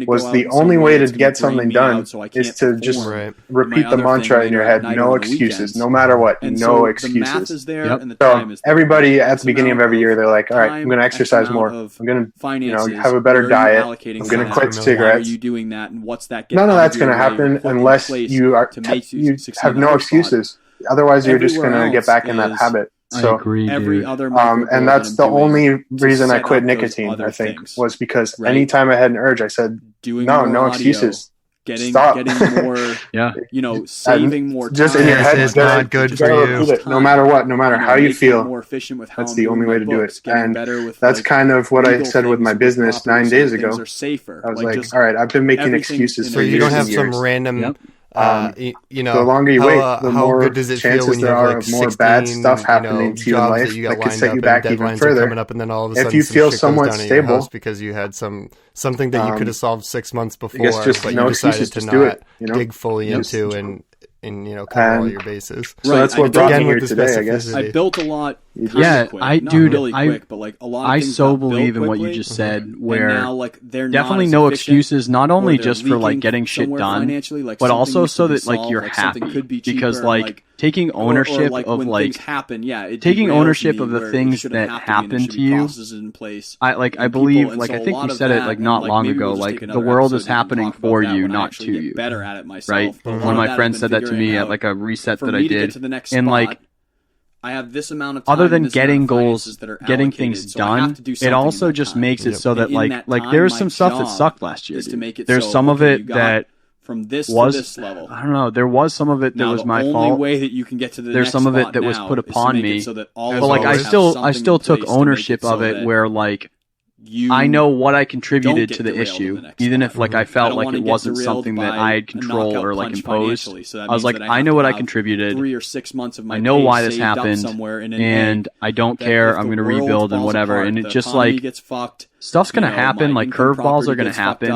was the only way to get something done is to just repeat the mantra in your head: no excuses, no matter what, no excuses. So everybody at the beginning of every year, they're like, all right, I'm going to exercise more. I'm going to have a better diet. I'm going to quit cigarettes. Are you doing that, and what's that? None of that's going to happen unless you have no excuses. Otherwise, you're just going to get back in that habit. So, every other and that's the only reason I quit nicotine, I think, was because anytime I had an urge, I said, no excuses. Getting more, saving more time. Just in your head, is not good for you. No matter what, no matter how you feel, that's the only way to do it. And that's kind of what I said with my business 9 days ago. I was like, all right, I've been making excuses for years. So you don't have some random... the longer you wait, the more chances there are of more bad stuff happening to you in life that could set you back even further. If you feel somewhat stable, because you had something that you could have solved 6 months before, I guess just but no you decided excuses, to just do it. dig fully into and cover all your bases. So that's what brought me here today, I guess. I built a lot. Quick, but like a lot. I so believe in what you just said. Where now, like, they're definitely no excuses, not only just for like getting shit done, but also so that like you're happy. Because like taking ownership of like taking ownership of the things that happen to you. I believe, like, I think you said it like not long ago. Like the world is happening for you, not to you. Right? One of my friends said that to me at like a reset that I did, and like. I have this amount of time. Other than getting goals, getting things done, it also just makes it so that like there's some stuff that sucked last year. There's some of it that from this was to this level. I don't know. There was some of it that was my fault. The only way that you can get to the there's some of it that was put upon me. But like I still took ownership of it, where like. I know what I contributed to the issue, even if like I felt like it wasn't something that I had control or like imposed. I was like, I know what I contributed. 3 or 6 months of my I know why this happened, and I don't care. I'm going to rebuild and whatever. And it just like stuff's going to happen. Like curveballs are going to happen,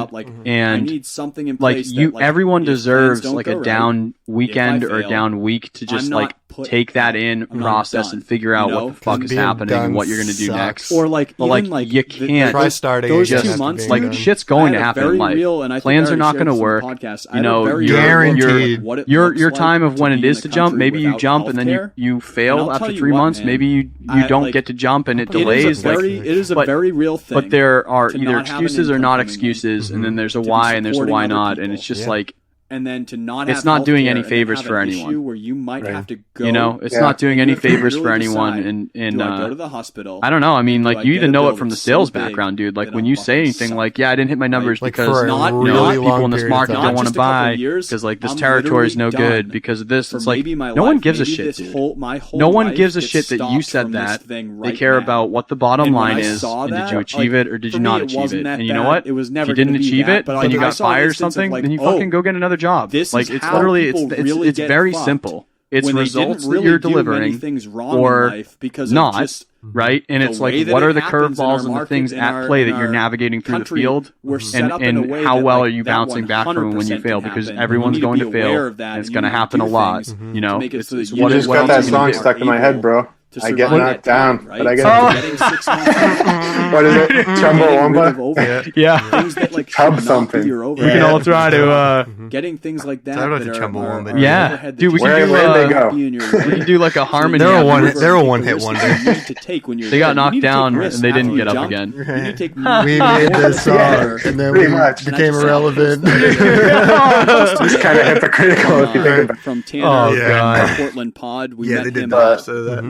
and like everyone deserves like a down weekend or a down week to just like take that in, process, and figure out what the fuck is happening and what you're going to do next. Or like, but like you can't. Try starting those 2 months, like shit's going to happen in life. Plans are not going to work. You know, guaranteed. Your time of when it is to jump. Maybe you jump and then you fail after 3 months. Maybe you don't get to jump and it delays. It is a very real thing. But there are either excuses or not excuses, and then there's a why and there's a why not, and it's just like. And then to not it's not doing any favors for anyone. Where you might have to go, you know, it's not doing any favors for anyone. And go to the hospital. I don't know. I mean, like you even know it from the sales background, dude. Like when you say anything, like, I didn't hit my numbers because people in this market don't want to buy because like this territory is no good because of this. It's like no one gives a shit, dude. No one gives a shit that you said that. They care about what the bottom line is and did you achieve it or did you not achieve it? And you know what? If you didn't achieve it and you got fired or something, then you fucking go get another job. Like it's literally it's very simple. it's results that you're delivering things wrong or in life because not, just right? And it's like, what are the curveballs and the things at play that you're navigating through the field? And how well are you bouncing back from them when you fail? Because everyone's going to fail, and it's going to happen a lot. You know, you just got that song stuck in my head, bro. I get knocked down, right? But I get what is it? Chumbawamba? Yeah. Things that like Chub something. We can all try to getting things like that. Yeah, dude. We can do. Where they go? We can do like a harmony. They're a one-hit wonder. They got knocked down and they didn't get up again. We made this song and then we became irrelevant. It's kind of hypocritical if you think about it. From Tanner, Portland Pod. We met him.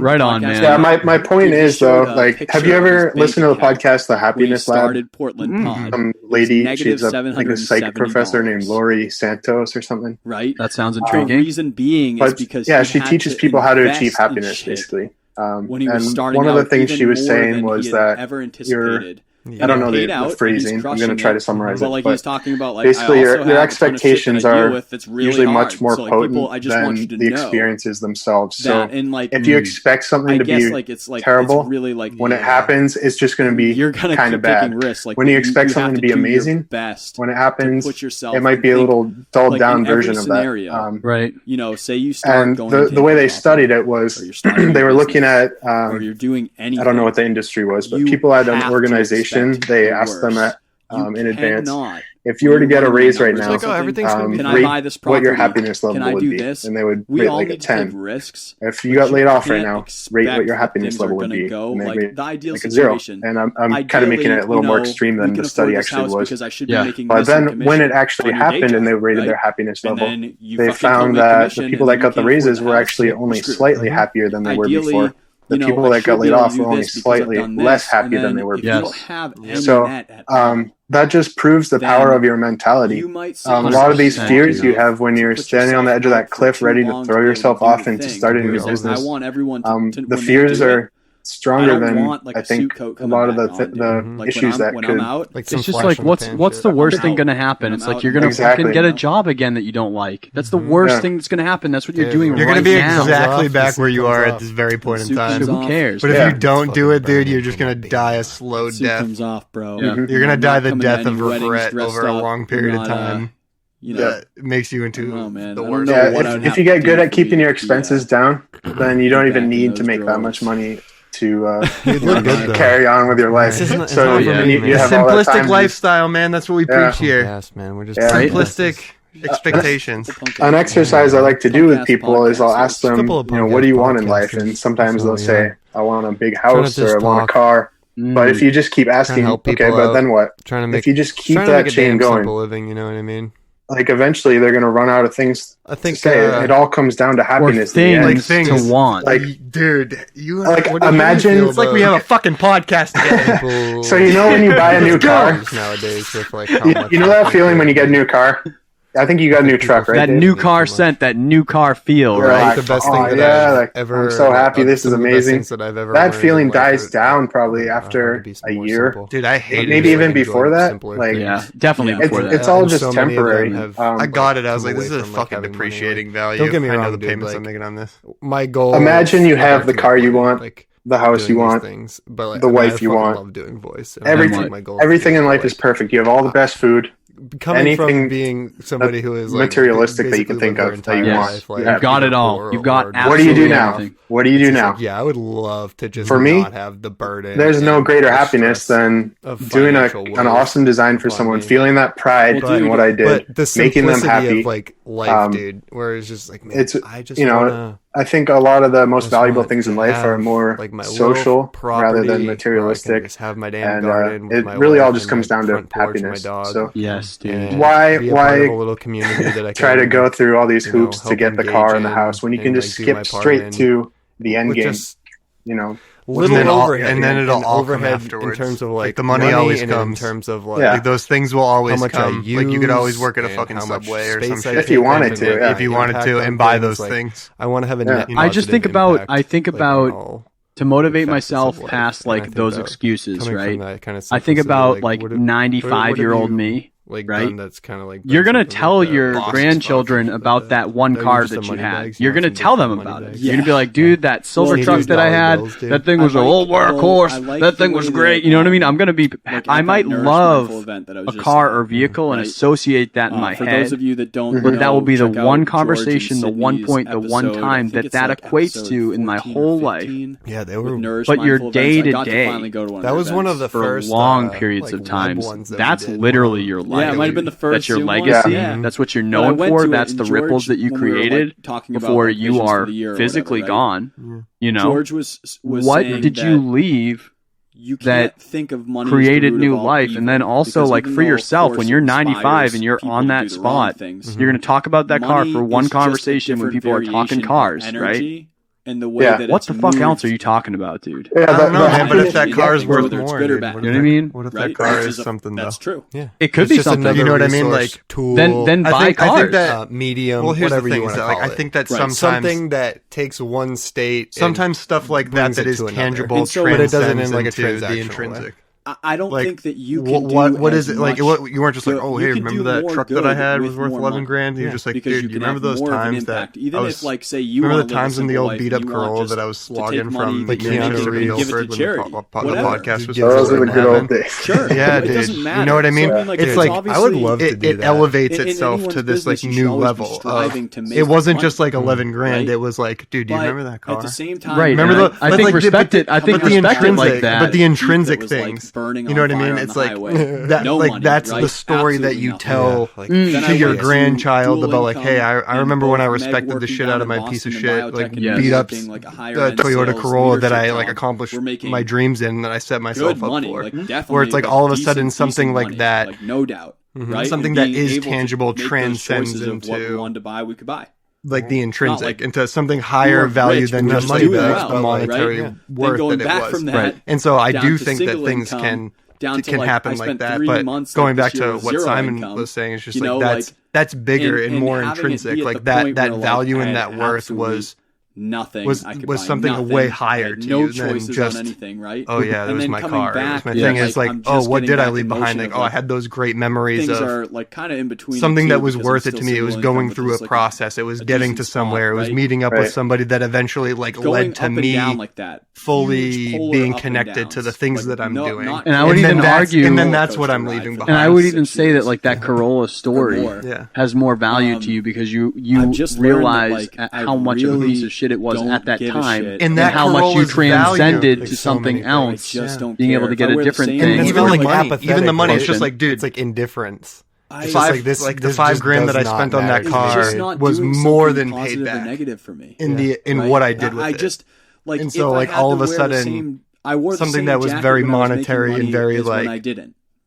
Right on, man. Yeah, my point is though, like, have you ever listened to the podcast The Happiness Lab? Started Portland Pod. Some lady, she's like a psych professor named Lori Santos or something. Right. That sounds intriguing. The reason being is because she teaches people how to achieve happiness, basically. When he was starting one of the things out, she was saying was that ever anticipated. I don't know the phrasing. I'm going to try to summarize it. But like he's talking about, like, basically, your expectations are really usually hard. much more potent than the experiences themselves. So if you expect something to be terrible, when it happens, it's just going to be kind of bad. When you expect something to be amazing, when it happens, it might be a little dulled down version of that. Right. You know, say you start and going the way they studied it was they were looking at, or you're doing anything. I don't know what the industry was, but people at an organization, they asked them in advance, if you were to get a raise right now, can I buy this property? What your happiness level would be, and they would rate like a 10. If you got laid off right now, rate what your happiness level would be, and they rate like a 0. And I'm kind of making it a little more extreme than the study actually was. But then when it actually happened and they rated their happiness level, they found that the people that got the raises were actually only slightly happier than they were before. The people that got laid off were only slightly less happy than they were before. So that just proves the power of your mentality. A lot of these fears you have when you're standing on the edge of that cliff ready to throw yourself off into starting a new business, the fears are stronger than I think a lot of the issues that could. It's just like what's the worst thing going to happen? It's like you're going to fucking get a job again that you don't like. That's the worst thing that's going to happen. That's what you're doing. You're going to be now. exactly back where you are at this very point in time. Who cares? But if you don't do it, dude, you're just going to die a slow death. Comes off, bro. You're going to die the death of regret over a long period of time. That makes you into the worst. If you get good at keeping your expenses down, then you don't even need to make that much money to carry on with your life. You have simplistic lifestyle, man. That's what we preach here. Yes, man. We're just simplistic expectations. An exercise I like to do with people is I'll ask them, what do you want in life? And sometimes they'll say, I want a big house or I want a car. But if you just keep asking, okay, but then what? If you just keep that chain going, living, you know what I mean? Like eventually they're gonna run out of things. I think to say. It all comes down to happiness. Things to want. Like, dude, you like imagine it's like we have a fucking podcast together. So when you buy a new car nowadays, with like you know that feeling when you get a new car? I think you got a new truck, right? That new car scent, that new car feel, right? The best thing that I've ever. I'm so happy. This is amazing. That feeling dies down probably after a year. Dude, I hate it. Maybe even before that. Like, yeah, definitely before that. It's all just temporary. I got it. I was like, this is a fucking depreciating value. Don't get me wrong. I know the payments I'm making on this. My goal. Imagine you have the car you want, the house you want, but the wife you want. Love doing voice. Everything in life is perfect. You have all the best food. Coming from being somebody who is like materialistic that you can think of that you want. You've got it all. You've got what do you do now? What do you do now? Yeah, I would love to just not have the burden. There's no greater happiness than doing an awesome design for someone, feeling that pride in what I did, making them happy. Of like life, dude, where it's just like, man, I just I think a lot of the most valuable things in life are more social rather than materialistic. Just have my damn garden. It really all just comes down to happiness. So yes, dude. Why little community that I try to go through all these hoops to get the car and the house when you can just skip straight to the end game? Little overhead, and then it'll all come afterwards. In terms of like the money always comes. In terms of like those things will always come. Like you could always work at a fucking Subway or some shit if you wanted to. If you wanted to, and buy those things. I want to have a net. I just think about. To motivate myself past like those excuses, right? I think about like 95-year-old me like right? done that's kind of like you're gonna tell your grandchildren about that one car that you had. You're gonna tell them about it. You're gonna be like, dude, that silver truck that I had, that thing was an old workhorse. That thing was great. You know what I mean? I'm gonna be. I might love a car or vehicle and associate that in my head. For those of you that don't, but that will be the one conversation, the one point, the one time that equates to in my whole life. Yeah, they were. But your day to day, that was one of the first long periods of times. That's literally your life. Yeah, it might have been the first. That's your legacy. Yeah. That's what you're known for. That's the ripples that you created before you are physically gone. You know, George was what did you leave? You can't think of money created new life, and then also like for yourself when you're 95 and you're on that spot, you're going to talk about that car for one conversation when people are talking cars, right? And the way that what the fuck else are you talking about, dude? Yeah, I don't know, man, but if that car is worth more, good or bad, you know what I mean? What if that car is something? That's true. Yeah, it could be something. You know what I mean? Like tool. Then buy cars. I think that medium. Well, here's whatever the thing: you want to I think that sometimes something that takes one state. Sometimes stuff like that is tangible, but it doesn't end like a the intrinsic. I don't think that you can what is it like? You weren't just like, oh, hey, remember that truck that I had was worth $11,000? You're just like, dude, you remember those times that even if like say you remember the times in the old beat up Corolla that I was slogging from the Keanu Reeves when the podcast was those are the good old days. Sure, yeah, dude. You know what I mean? It's like I would love to do that. It elevates itself to this like new level. It wasn't just like $11,000. It was like, dude, do you remember that car? At the same time, right? Remember the? I think respect it. I think respect it like that. But the intrinsic things. You know what I mean? It's like that. Like that's the story that you tell to your grandchild about. Like, hey, I remember when I respected the shit out of my piece of shit, like beat up Toyota Corolla that I like accomplished my dreams in that I set myself up for. Where it's like all of a sudden something like that, no doubt, right? Something that is tangible transcends into what we wanted to buy. We could buy. Like the intrinsic into something higher value than just like the monetary worth that it was. Right. And so I do think that things can happen like that. But going back to what Simon was saying, it's just like that's bigger and more intrinsic. Like that value and that worth was nothing was something way higher to you than just anything, right? Oh yeah, that was my car. My thing is like, oh, what did I leave behind? Like, oh, I had those great memories of like kind of in between something that was worth it to me. It was going through a process. It was getting to somewhere. It was meeting up with somebody that eventually like led to me fully being connected to the things that I'm doing. And I would even argue, and then that's what I'm leaving behind. And I would even say that like that Corolla story has more value to you because you realize how much of a piece of shit it was at that time, and how much you transcended to something else, being able to get a different thing. And even like money, even the money, it's just like, dude, it's like indifference. It's like the $5,000 that I spent on that car was more than paid back. Negative for me in what I did with it. And so like all of a sudden, something that was very monetary and very like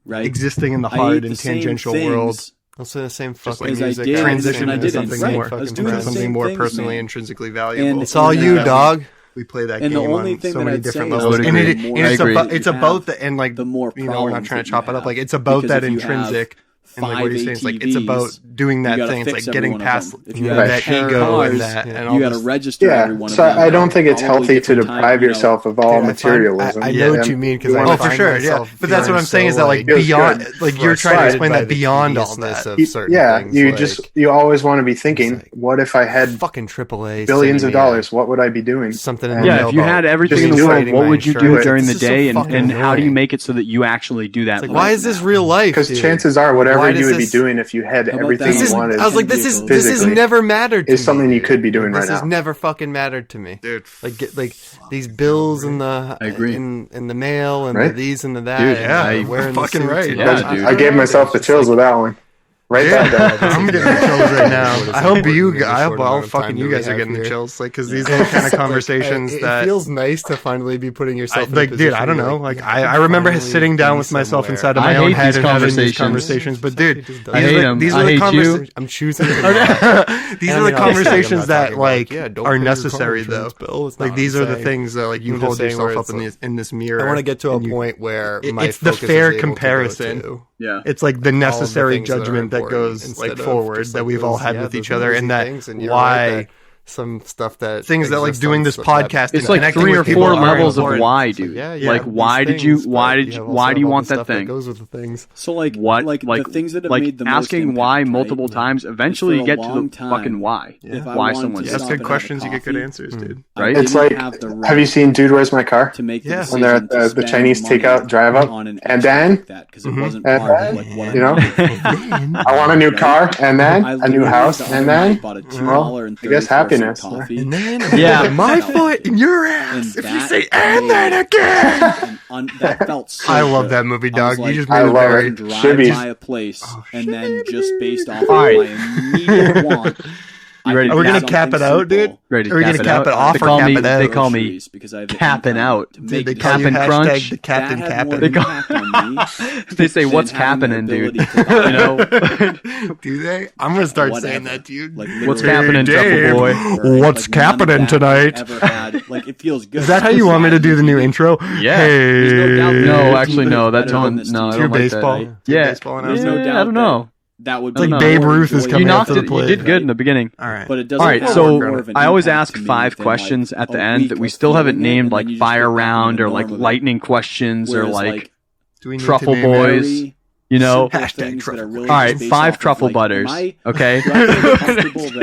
existing in the hard and tangential world. Also the same fucking music transition into something more personally intrinsically valuable. It's all you, dog. We play that game on so many different levels, and it's about the and like the more we're not trying to chop it up. Like it's about that intrinsic. And like what you're saying is like it's about doing that thing. It's like getting past that ego and that, and all you got to register every one of them. So I don't think it's healthy to deprive yourself of all materialism. I know what you mean because for sure, yeah. But that's what I'm saying is that like beyond, like you're trying to explain that beyond all that. Yeah, you always want to be thinking, what if I had fucking AAA billions of dollars? What would I be doing? Something. Yeah, if you had everything in the world, what would you do during the day, and how do you make it so that you actually do that? Why is this real life? Because chances are, whatever you would be doing if you had everything you wanted. I was like, this has never mattered to me. It's something you could be doing right now. This has never fucking mattered to me. Dude. Like these bills in the in the mail and the these and the that. Dude, yeah, you're fucking right. Yeah, dude. I gave myself the chills with that one. Right back. I'm getting the chills right now. I hope all fucking you guys are getting the chills, like because these are the kind of conversations that it feels nice to finally be putting yourself. Like, dude, I don't know. Like, I remember sitting down with myself inside of my own head and having these conversations. But dude, these are the conversations. I'm choosing. These are the conversations that like are necessary though. Like these are the things that like you hold yourself up in this mirror. I want to get to a point where it's the fair comparison. Yeah, it's like the necessary judgment that goes like forward that we've all had with each other, and that why some stuff that things that like doing this podcast. It's like 3 or 4 levels of why, dude. Like why do you want that thing? That goes with the things. So like the things that have made the most asking why multiple times. Eventually, you get to the fucking why. Why someone's that's good questions. You get good answers, dude. Right? It's like, have you seen Dude, Where's My Car? To make when they're at the Chinese takeout drive up, and then you know, I want a new car, and then a new house, and then I guess happiness. And then my foot in your ass. If you say and then again, that felt so I love that movie, dog. You just made I it love very it. drive by a place and then just based off of my immediate want. Are we gonna cap it out, dude? Ready to Are we gonna cap it off or cap it out? They call me capping out. They cap and crunch. The Captain Cappin'. They say, "What's happening, dude?" You know? Do they? I'm gonna start saying that, dude. What's happening, Truffle Boy? What's happening tonight? It feels good. Is that how you want me to do the new intro? Yeah. Hey. No, actually, no. That tone. No, I don't like that. Yeah. There's no doubt. I don't know. That would be like Babe Ruth is coming up to the plate. You did good in the beginning. All right. But it doesn't. All right. So I always ask 5 questions at the end that we still haven't named, like fire round or like lightning questions or like truffle boys. You know. Hashtag truffle. Really all right. 5 truffle butters. Okay.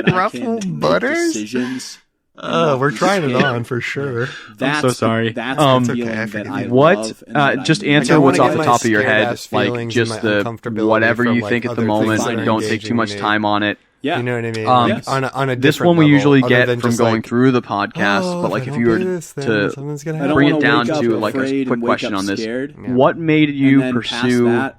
Truffle butters. We're trying it on for sure. I'm so sorry. That's the feeling that I love. Just answer what's off the top of your head, like just the whatever you think at the moment. Don't take too much time on it. Yeah, you know what I mean. On a this one we level, usually get from going through the podcast, but like if you were to bring it down to like a quick question on this, what made you pursue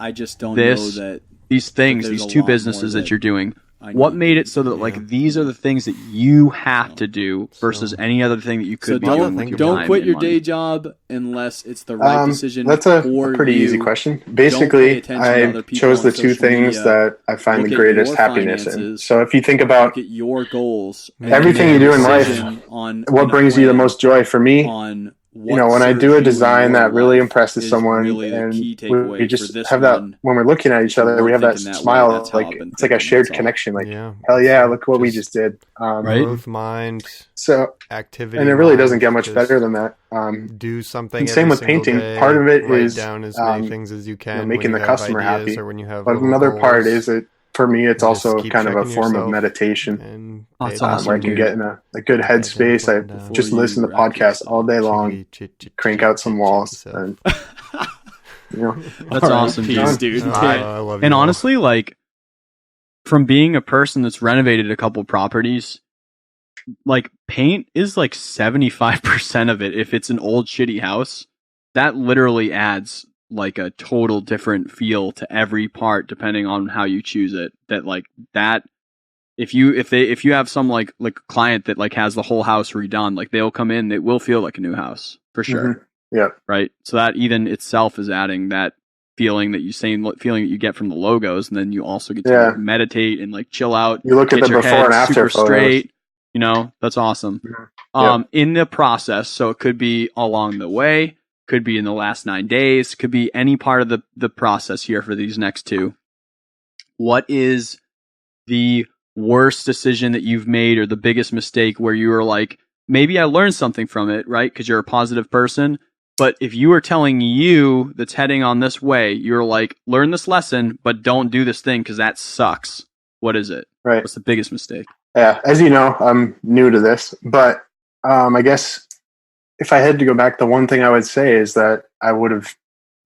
these things, these 2 businesses that you're doing? What made it so that like these are the things that you have to do versus any other thing that you could be doing with your time? Don't quit your day job unless it's the right decision. That's a pretty easy question. Basically, I chose the 2 things that I find the greatest happiness in. So if you think about your goals, everything you do in life, what brings you the most joy? For me, you know, when I do a design that really impresses someone, and we just have that when we're looking at each other, we have that smile, like it's like a shared connection. Like, hell yeah, look what we just did. Right? Mind, so activity, and it really doesn't get much better than that. Do something. And same with painting. Part of it is down as many things as you can, making the customer happy. Or when you have but another part is it. For me, it's also kind of a form of meditation. That's awesome, where I can get in a good headspace. I just listen to podcasts all day long, crank out some walls, and you know. That's awesome, dude. I love you. And honestly, like from being a person that's renovated a couple properties, like paint is like 75% of it. If it's an old shitty house, that literally adds like a total different feel to every part depending on how you choose it. That like that if you have some like client that like has the whole house redone, like they'll come in, it will feel like a new house for sure. Mm-hmm. Yeah. Right. So that even itself is adding that feeling that you get from the logos, and then you also get to like meditate and like chill out. You look at the before and after photos. Straight. You know, that's awesome. In the process, so it could be along the way, could be in the last 9 days, could be any part of the process here for these next 2. What is the worst decision that you've made or the biggest mistake where you were like, maybe I learned something from it, right? Because you're a positive person. But if you were telling you that's heading on this way, you're like, learn this lesson, but don't do this thing because that sucks. What is it? Right. What's the biggest mistake? Yeah, as you know, I'm new to this, but I guess if I had to go back, the one thing I would say is that I would have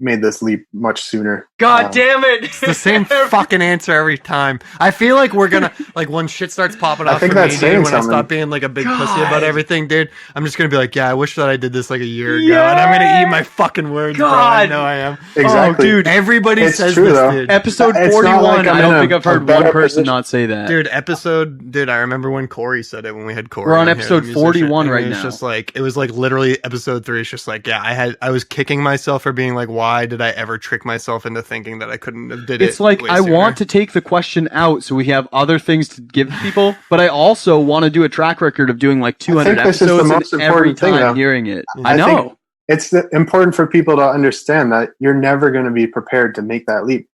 made this leap much sooner. God damn it! It's the same fucking answer every time. I feel like we're gonna like when shit starts popping off for me, dude, when I stop being like a big pussy about everything, dude, I'm just gonna be like, yeah, I wish that I did this like a year ago, and I'm gonna eat my fucking words, bro. I know I am. Exactly. Oh, dude, everybody says true, this, dude. Episode 41, like I don't think I've heard one person not say that. Dude, I remember when Corey said it when we had Corey. We're on episode 41 right now. It's just like, it was like literally episode 3. It's just like, yeah, I was kicking myself for being like, why did I ever trick myself into thinking that I couldn't have did it? It's like I want to take the question out so we have other things to give people, but I also want to do a track record of doing like 200 episodes and every time hearing it. I know. It's important for people to understand that you're never going to be prepared to make that leap.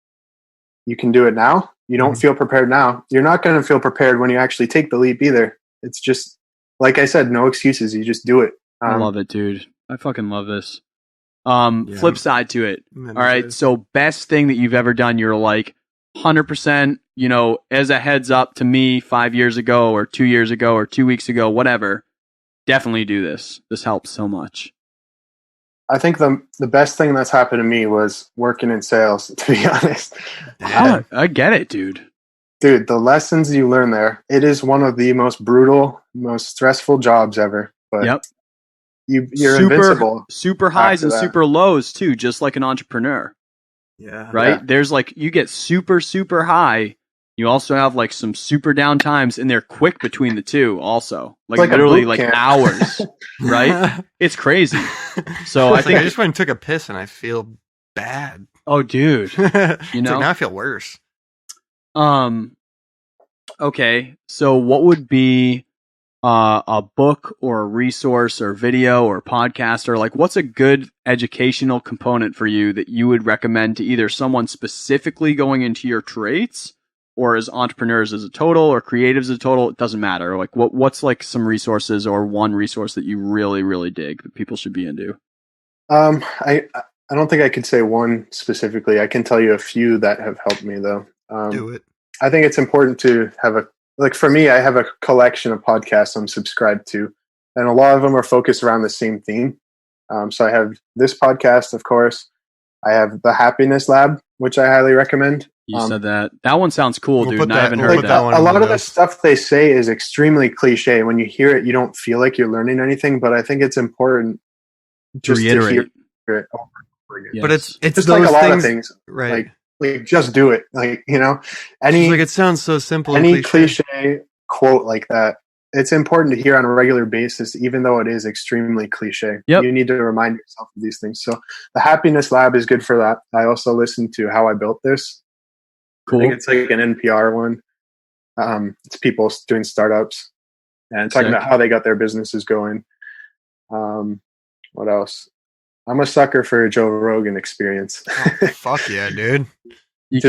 You can do it now. You don't feel prepared now. You're not going to feel prepared when you actually take the leap either. It's just like I said, no excuses. You just do it. I love it, dude. I fucking love this. Flip side to it. All right. So best thing that you've ever done, you're like 100%, you know, as a heads up to me 5 years ago or 2 years ago or 2 weeks ago, whatever, definitely do this. This helps so much. I think the best thing that's happened to me was working in sales, to be honest. I get it, dude. Dude, the lessons you learn there, it is one of the most brutal, most stressful jobs ever. But yep. You're invincible. Super highs and super lows too, just like an entrepreneur. Yeah. Right? Yeah. There's like, you get super, super high. You also have like some super down times, and they're quick between the two also. Like literally like hours. Right? It's crazy. So I think I just went and took a piss and I feel bad. Oh, dude. You know? Like, now I feel worse. Okay. So what would be a book or a resource or video or podcast, or like what's a good educational component for you that you would recommend to either someone specifically going into your traits or as entrepreneurs as a total or creatives as a total? It doesn't matter. Like what's like some resources or one resource that you really, really dig that people should be into? I don't think I could say one specifically. I can tell you a few that have helped me though. Do it. I think it's important to have like for me, I have a collection of podcasts I'm subscribed to, and a lot of them are focused around the same theme. So I have this podcast, of course. I have the Happiness Lab, which I highly recommend. You said that. That one sounds cool, dude. I haven't heard that. A lot of the stuff they say is extremely cliche. When you hear it, you don't feel like you're learning anything, but I think it's important just to hear it over and over again. Yes. But it's just those like a lot things, of things, right? Like just do it. Like, you know, like it sounds so simple. Any cliche quote like that, it's important to hear on a regular basis, even though it is extremely cliche. Yep. You need to remind yourself of these things. So the Happiness Lab is good for that. I also listen to How I Built This. Cool. I think it's like an NPR one. It's people doing startups and talking about how they got their businesses going. What else? I'm a sucker for a Joe Rogan Experience. Oh, fuck yeah, dude. You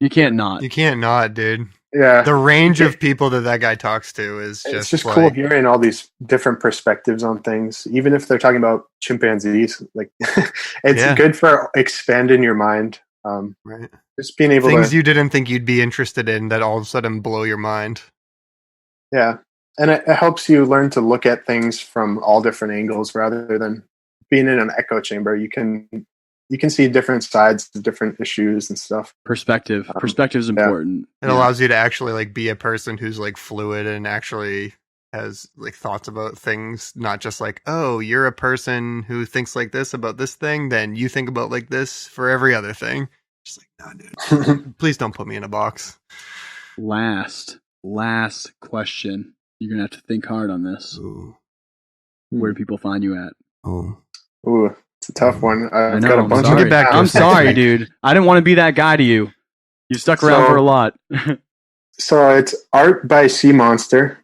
can't not. You can't not, dude. Yeah. The range of people that guy talks to is it's just like, cool hearing all these different perspectives on things, even if they're talking about chimpanzees. Like it's good for expanding your mind. Right. Just being able things you didn't think you'd be interested in that all of a sudden blow your mind. Yeah. And it helps you learn to look at things from all different angles rather than being in an echo chamber. You can see different sides of different issues and stuff. Perspective is important. It allows you to actually like be a person who's like fluid and actually has like thoughts about things, not just like, oh, you're a person who thinks like this about this thing, then you think about like this for every other thing. Just like, no, dude, please don't put me in a box. Last question. You're gonna have to think hard on this. Ooh. Where do people find you at? Ooh, it's a tough one. I've got a bunch of get back. I'm sorry, dude. I didn't want to be that guy to you. You stuck around for a lot. So it's Art by Seamonster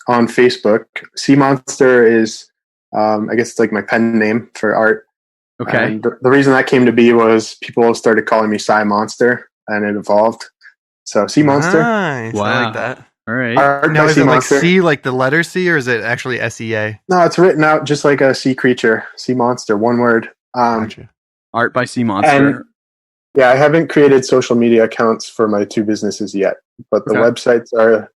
on Facebook. Seamonster is, I guess it's like my pen name for art. Okay. And the reason that came to be was people started calling me Simonster, and it evolved. So Seamonster. Nice. Wow. I like that. All right. Now, is it like C, like the letter C, or is it actually SEA? No, it's written out just like a sea creature. Sea monster, one word. Gotcha. Art by Seamonster. Yeah, I haven't created social media accounts for my two businesses yet, but the websites are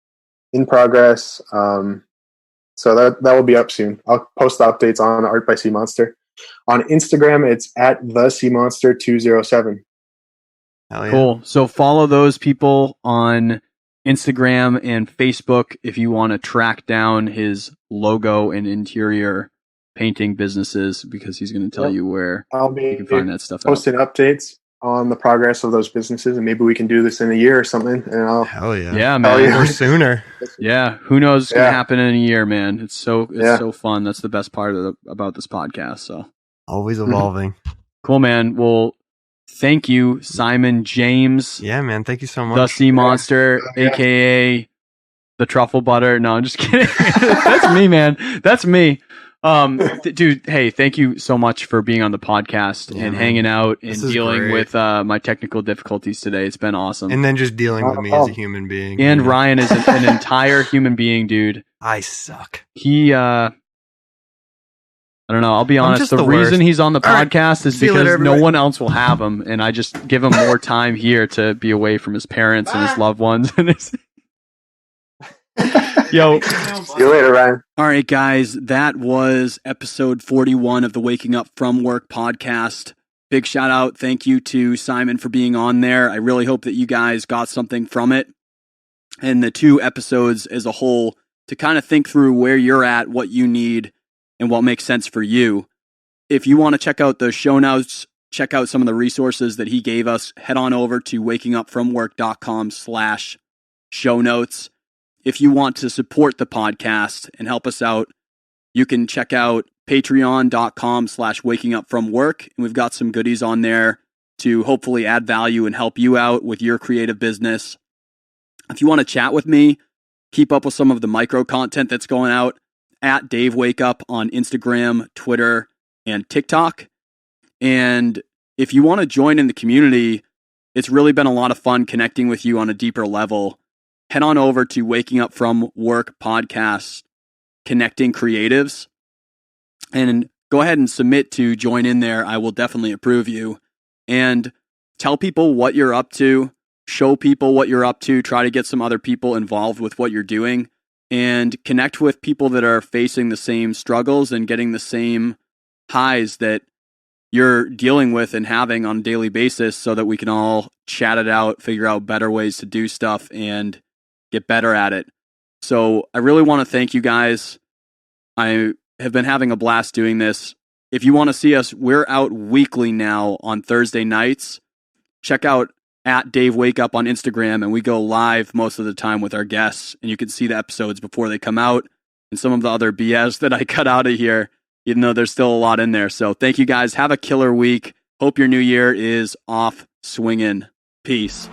in progress. So that will be up soon. I'll post the updates on Art by Seamonster. On Instagram, it's at the Seamonster207. Hell yeah. Cool. So follow those people on Instagram and Facebook if you want to track down his logo and interior painting businesses, because he's going to tell you where you can find that stuff posting updates on the progress of those businesses, and maybe we can do this in a year or something. And I'll yeah, man, or sooner. Yeah, who knows what's going to happen in a year, man? It's so fun. That's the best part about this podcast. So always evolving. Cool, man. Well, thank you, Simon James. Yeah, man. Thank you so much. The Seamonster, aka the Truffle Butter. No, I'm just kidding. That's me, man. That's me. Dude, hey, thank you so much for being on the podcast and hanging out and dealing with my technical difficulties today. It's been awesome. And then just dealing with me as a human being. And Ryan is an entire human being, dude. I suck. I don't know. I'll be honest. The reason he's on the podcast is because no one else will have him, and I just give him more time here to be away from his parents and his loved ones. Yo. See you later, Ryan. All right, guys. That was episode 41 of the Waking Up From Work podcast. Big shout out. Thank you to Simon for being on there. I really hope that you guys got something from it. And the 2 episodes as a whole to kind of think through where you're at, what you need, and what makes sense for you. If you want to check out the show notes, check out some of the resources that he gave us, head on over to wakingupfromwork.com/show notes. If you want to support the podcast and help us out, you can check out patreon.com/wakingupfromwork. And we've got some goodies on there to hopefully add value and help you out with your creative business. If you want to chat with me, keep up with some of the micro content that's going out, at Dave Wake Up on Instagram, Twitter, and TikTok. And if you want to join in the community, it's really been a lot of fun connecting with you on a deeper level. Head on over to Waking Up From Work podcast, Connecting Creatives, and go ahead and submit to join in there. I will definitely approve you. And tell people what you're up to, show people what you're up to, try to get some other people involved with what you're doing, and connect with people that are facing the same struggles and getting the same highs that you're dealing with and having on a daily basis so that we can all chat it out, figure out better ways to do stuff, and get better at it. So I really want to thank you guys. I have been having a blast doing this. If you want to see us, we're out weekly now on Thursday nights. Check out at Dave Wake Up on Instagram, and we go live most of the time with our guests, and you can see the episodes before they come out and some of the other BS that I cut out of here, even though there's still a lot in there. So thank you guys. Have a killer week. Hope your new year is off swinging. Peace.